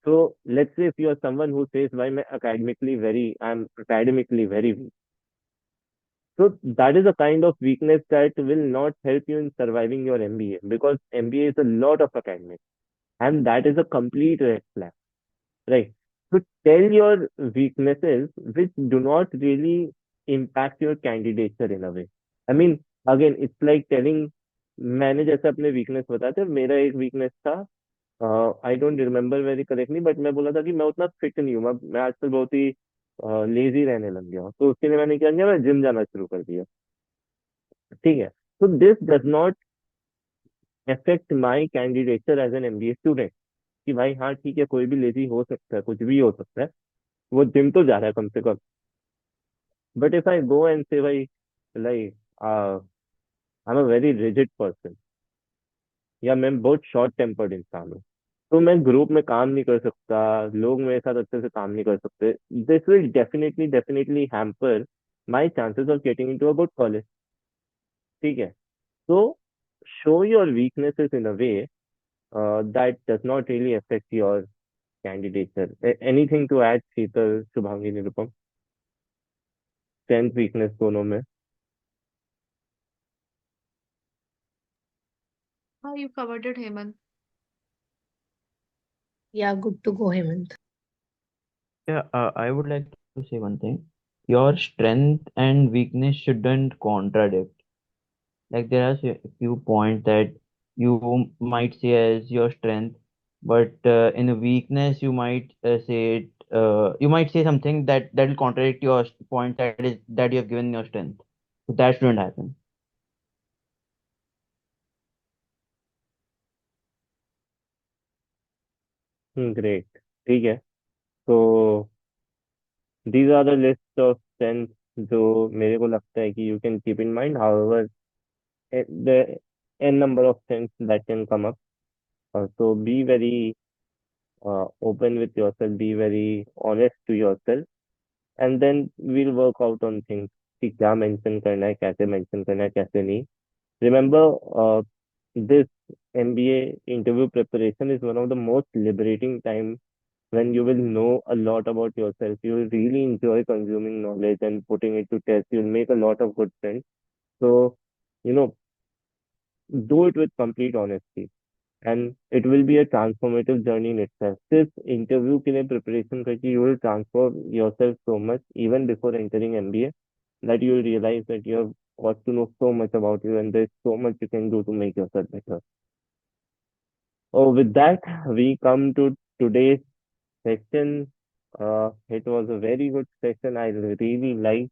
So let's say if you are someone who says, "Why I'm academically very weak." So that is a kind of weakness that will not help you in surviving your MBA, because MBA is a lot of academics, and that is a complete red flag, right? So tell your weaknesses which do not really impact your candidature in a way. I mean, again, it's like telling, मैंने जैसे अपने weakness बताया था, मेरा एक weakness था, I don't remember very correctly, but मैं बोला था कि मैं उतना फिट नहीं हूँ, मैं आजकल बहुत ही लेजी रहने लग गया हूँ, तो उसके लिए मैंने क्या किया, मैं जिम जाना शुरू कर दिया। ठीक है? तो this does not affect my candidature as an MBA student, कि भाई हाँ ठीक है, कोई भी लेजी हो सकता है, कुछ भी हो सकता है, वो जिम तो जा रहा है कम से कम। But if I go and say भाई, like I am a very rigid person, या मैं बहुत शॉर्ट टेम्पर्ड इंसान हूँ, तो मैं ग्रुप में काम नहीं कर सकता, लोग मेरे साथ अच्छे से काम नहीं कर सकते, this will definitely definitely hamper my chances of getting into a good college. ठीक है? तो show your weaknesses in a way that does not really affect your candidature. Anything to add, Sheetal, Shubhangi, Nirupam? Strength weakness दोनों में। Oh, you covered it, Hemant. Yeah, good to go, Hemant. Yeah, I would like to say one thing. Your strength and weakness shouldn't contradict. Like there are few points that you might say as your strength, but in a weakness you might say it. You might say something that will contradict your point that you have given your strength. So that shouldn't happen. Great. ठीक है, तो these are the list of strengths जो मेरे को लगता है कि you can keep in mind. However, the n number of strengths that can come up. So be very open with yourself, be very honest to yourself, and then we'll work out on things कि क्या mention करना है, कैसे mention करना है, कैसे नहीं. Remember, this MBA interview preparation is one of the most liberating time when you will know a lot about yourself. You will really enjoy consuming knowledge and putting it to test. You'll make a lot of good friends. So, you know, do it with complete honesty, and it will be a transformative journey in itself. This interview के लिए preparation करके you will transform yourself so much even before entering MBA, that you will realize that you have got to know so much about you, and there's so much you can do to make yourself better. Oh, with that, we come to today's session. It was a very good session. I really like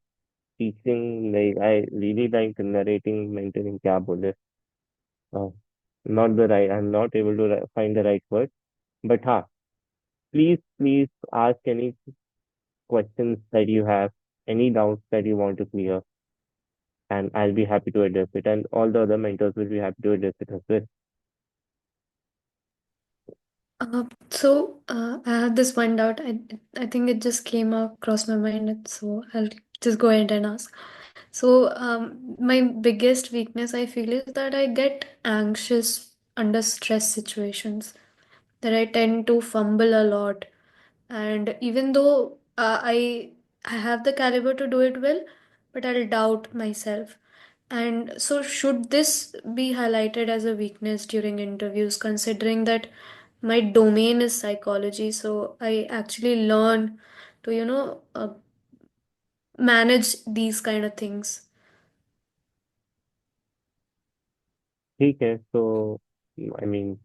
teaching, like I really like narrating, mentoring, क्या बोले, uh, not the right, I'm not able to find the right word, but हाँ, please ask any questions that you have, any doubts that you want to clear, and I'll be happy to address it, and all the other mentors will be happy to address it as well. I have this one doubt. I think it just came across my mind, so I'll just go ahead and ask. My biggest weakness I feel is that I get anxious under stress situations. That I tend to fumble a lot, and even though I have the caliber to do it well, but I'll doubt myself. And so, should this be highlighted as a weakness during interviews, considering that my domain is psychology? So, I actually learn to, manage these kind of things. ठीक है, so I mean,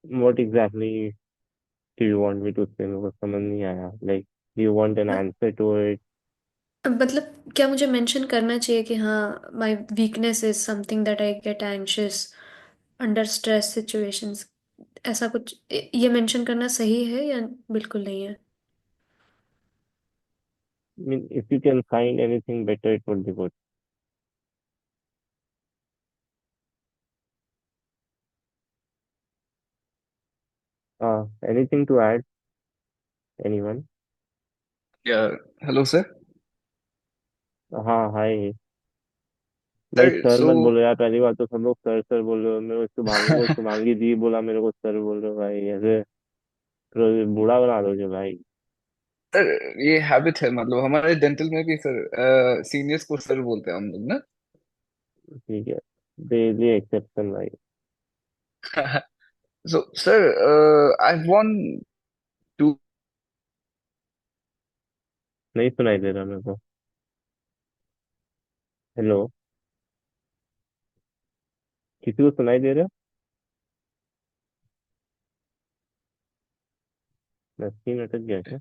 what exactly do you want me to say? मेरे को समझ नहीं आया. Like, do you want an answer to it? मतलब क्या मुझे मेंशन करना चाहिए कि हाँ my weakness is something that I get anxious under stress situations, ऐसा कुछ ये मेंशन करना सही है या बिल्कुल नहीं है? I mean, if you can find anything better, it would be good. Anything to add? Anyone? Yeah, hello, sir. हाँ, हाय. भाई Sir, सर मत so बोलो यार. पहली बात तो सब लोग सर सर बोल रहे हो. मेरे को शुभांगी दी बोला, मेरे को सर बोल रहे हो भाई. ऐसे बूढ़ा बना दोगे भाई. सर ये हैबिट है, मतलब हमारे डेंटल में भी सर सीनियर्स को सर बोलते हैं हम लोग ना. ठीक है. डेली एक्सेप्शन भाई. So, sir, I've won two. नहीं सुनाई दे रहा मेरे को. हेलो, किसी को सुनाई दे रहा? स्क्रीन अटक गया क्या?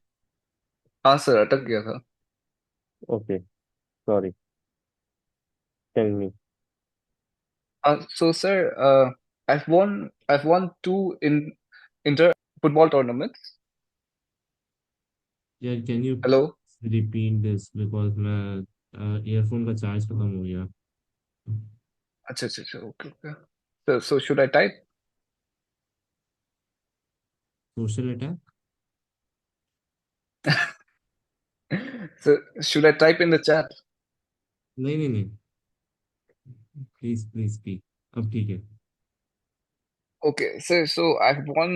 हाँ सर, अटक गया था. Okay, sorry. Tell me. So, sir, I've won two in inter football tournaments. यार can you Hello. Repeat this because मैं ईयरफोन का चार्ज खत्म हो गया. अच्छा अच्छा अच्छा, okay okay. So should I type? Social attack? So should I type in the chat? नहीं नहीं नहीं, प्लीज प्लीज स्पीक. अब ठीक है. Okay, so I've won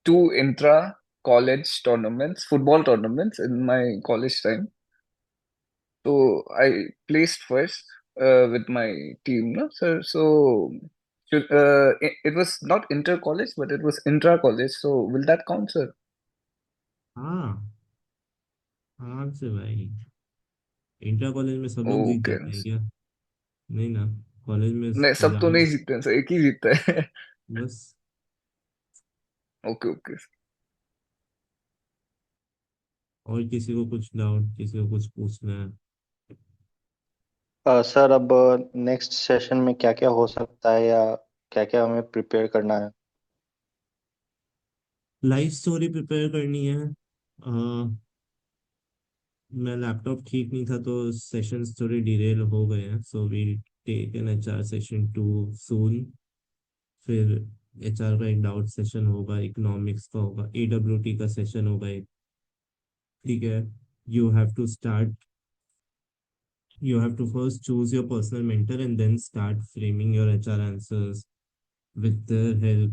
two intra-college tournaments, football tournaments in my college time. So I placed first with my team, no? So it was not inter-college, but it was intra-college. So will that count, sir? हाँ, आराम से भाई. Inter college में सब लोग जीत Okay. जाते हैं क्या? नहीं ना. कॉलेज में नहीं, सब तो हजार नहीं जीतते हैं सर, एक ही जीतता है. बस. Okay okay. और किसी को कुछ डाउट, किसी को कुछ पूछना है? सर अब नेक्स्ट सेशन में क्या क्या हो सकता है या क्या क्या हमें प्रिपेयर करना है? लाइफ स्टोरी प्रिपेयर करनी है. मैं लैपटॉप ठीक नहीं था तो सेशंस थोड़े डिरेल हो गए हैं. So we take an HR session 2 soon. फिर एचआर का एक डाउट सेशन होगा, इकोनॉमिक्स का होगा, एडब्ल्यूटी का सेशन होगा एक. ठीक है. You have to start, you have to first choose your personal mentor and then start framing your HR answers with their help.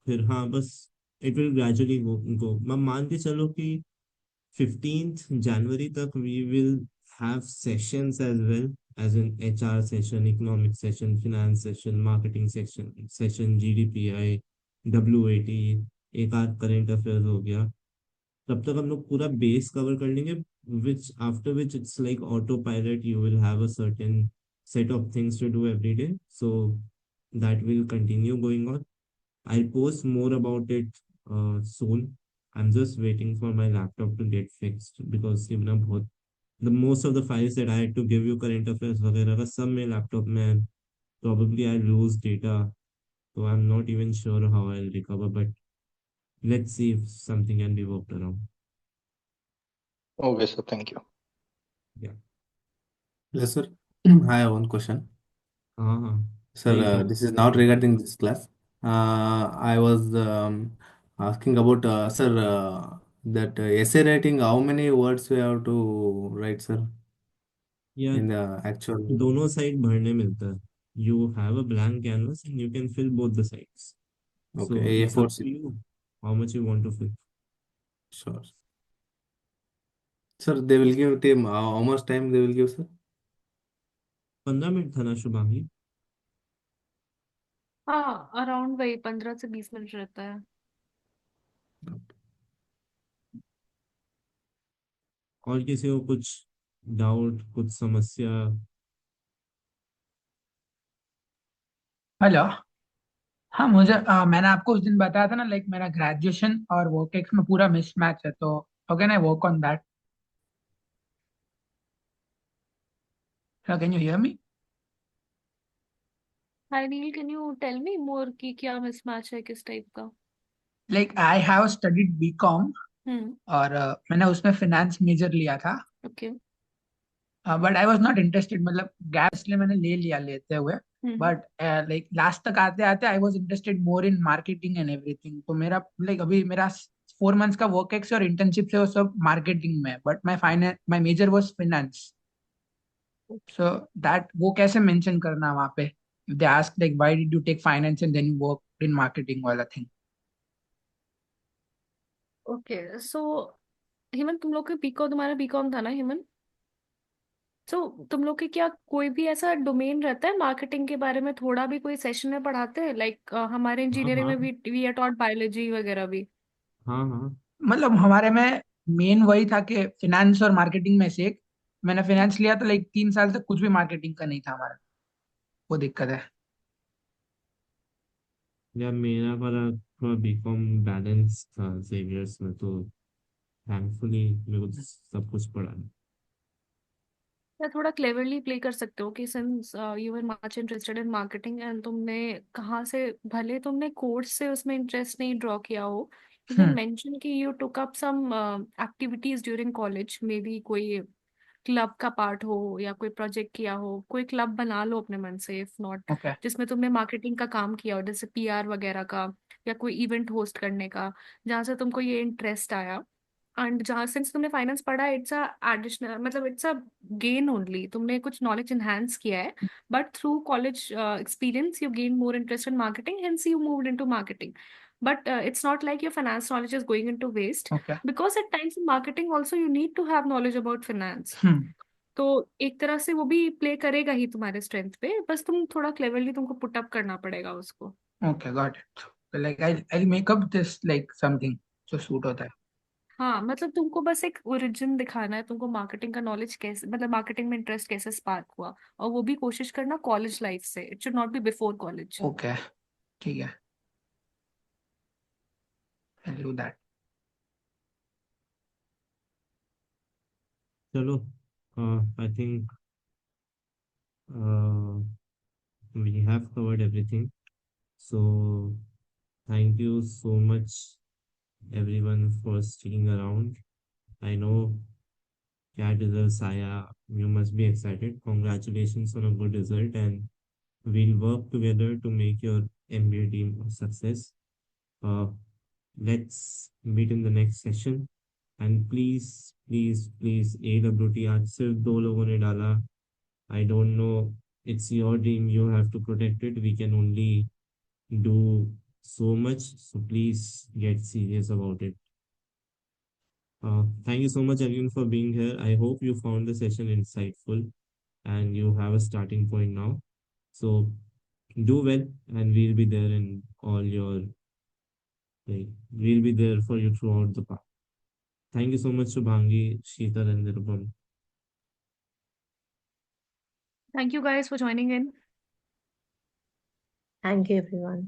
फिर हाँ बस it will gradually go. मान के चलो कि 15th January तक we will have sessions as well, as in HR session, economic session, finance session, marketing session, GDPI, WAT, एक आध current affairs हो गया. तब तक हम लोग पूरा बेस कवर कर लेंगे, which after which it's like autopilot. You will have a certain set of things to do every day, so that will continue going on. I'll post more about it soon. I'm just waiting for my laptop to get fixed because you know बहुत the most of the files that I had to give you current affairs वगैरह का सब मेरे laptop में है. Probably I'll lose data, so I'm not even sure how I'll recover, but let's see if something can be worked around. Okay, sir. Thank you. Yeah. Yes, sir. I have one question. हाँ हाँ. Sir, नहीं this is not regarding this class. I was asking about, sir, that essay writing, how many words we have to write, sir, यार in the actual. दोनों side भरने मिलता है. You have a blank canvas and you can fill both the sides. So Okay, it's A4 up to you how much you want to fill. Sure. Sir, they will give team, how much time they will give, sir? 15 minute था ना शुभांगी? हाँ, around वही 15 से 20 minute रहता है. और किसी को कुछ डाउट, कुछ समस्या? हेलो. हाँ मुझे मैंने आपको उस दिन बताया था ना, लाइक मेरा ग्रेजुएशन और वर्क एक्स में पूरा मिसमैच है, तो how can I work on that? Can you hear me? Hi Neel, can you tell me more कि क्या मिसमैच है, किस टाइप का? Like I have studied BCom hmm. और मैंने उसमें फिनेंस मेजर लिया था, okay. But I was not interested, मतलब गैप इसलिए मैंने ले लिया लेते हुए। हम्म। बट लाइक लास्ट तक आते आते I was interested more in marketing and everything, तो मेरा लाइक अभी मेरा 4 मंथ्स का वर्क एक्स और इंटर्नशिप से वो सब मार्केटिंग में, but my major was finance. So that वो कैसे मेंशन करना वहाँ पे, if they ask like why did you take finance and then you worked in marketing वाला thing? ओके, सो हेमंत, तुम लोग के बीकॉम, तुम्हारा बीकॉम था ना हेमंत? तो तुम लोग के क्या कोई भी ऐसा डोमेन रहता है मार्केटिंग के बारे में, थोड़ा भी कोई सेशन में पढ़ाते हैं? लाइक हमारे हाँ इंजीनियरिंग हाँ में भी वी आर टॉट बायोलॉजी वगैरह भी। हाँ हाँ। मतलब हमारे में मेन वही था कि फिनेंस और मार्केटिंग में से एक, मैंने फिनेंस लिया तो लाइक 3 साल तक कुछ भी मार्केटिंग का नहीं था हमारा, वो दिक्कत है। या मेरा वाला थोड़ा बीकॉम बैलेंस था जेवियर्स में, तो थैंकफुली मेरे को तो सब कुछ पढ़ा है। या थोड़ा क्लेवरली प्ले कर सकते हो कि since you were much interested in marketing and तुमने कहाँ से, भले तुमने कोर्स से उसमें इंटरेस्ट नहीं ड्रॉ किया हो, यू कैन हम्म। मेंशन कि you took up some activities during college, maybe कोई क्लब का पार्ट हो या कोई प्रोजेक्ट किया हो, कोई क्लब बना लो अपने मन से इफ नॉट, ओके। जिसमें तुमने मार्केटिंग का काम किया हो, जैसे पीआर वगैरह का या कोई इवेंट होस्ट करने का, जहाँ से तुमको ये इंटरेस्ट आया। एंड जहाँ सिंस तुमने फाइनेंस पढ़ा, इट्स अ एडिशनल, मतलब इट्स अ गेन ओनली, तुमने कुछ नॉलेज एनहांस किया है, but through college experience you gain more interest in marketing, hence you moved into marketing. But it's not like your finance knowledge is going into waste, okay. because at times in marketing also you need to have knowledge about finance. हम्म। तो एक तरह से वो भी play करेगा ही तुम्हारे strength पे, बस तुम थोड़ा क्लेवरली तुमको पुट अप करना पड़ेगा उसको। Okay got it. Like I make up this like something जो सूट होता है। हाँ, मतलब तुमको बस एक ओरिजिन दिखाना है, तुमको मार्केटिंग का नॉलेज कैसे, मतलब मार्केटिंग में इंटरेस्ट कैसे स्पार्क हुआ, और वो भी कोशिश करना कॉलेज लाइफ से, it should not be before college. Okay ठीक है, आई डू दैट। चलो, I think we have covered everything. So thank you so much everyone for sticking around. I know CAT results Saya, you must be excited. Congratulations on a good result, and we'll work together to make your MBA team a success. Uh, let's meet in the next session. And please, please, please, AWT आज सिर्फ 2 लोगों ने डाला. I don't know. It's your team. You have to protect it. We can only do so much. So please get serious about it. Thank you so much, everyone, for being here. I hope you found the session insightful and you have a starting point now. So do well, and we'll be there in all your, like, we'll be there for you throughout the path. Thank you so much, Shubhangi, Sheetal, and Nirupam. Thank you guys for joining in. Thank you, everyone.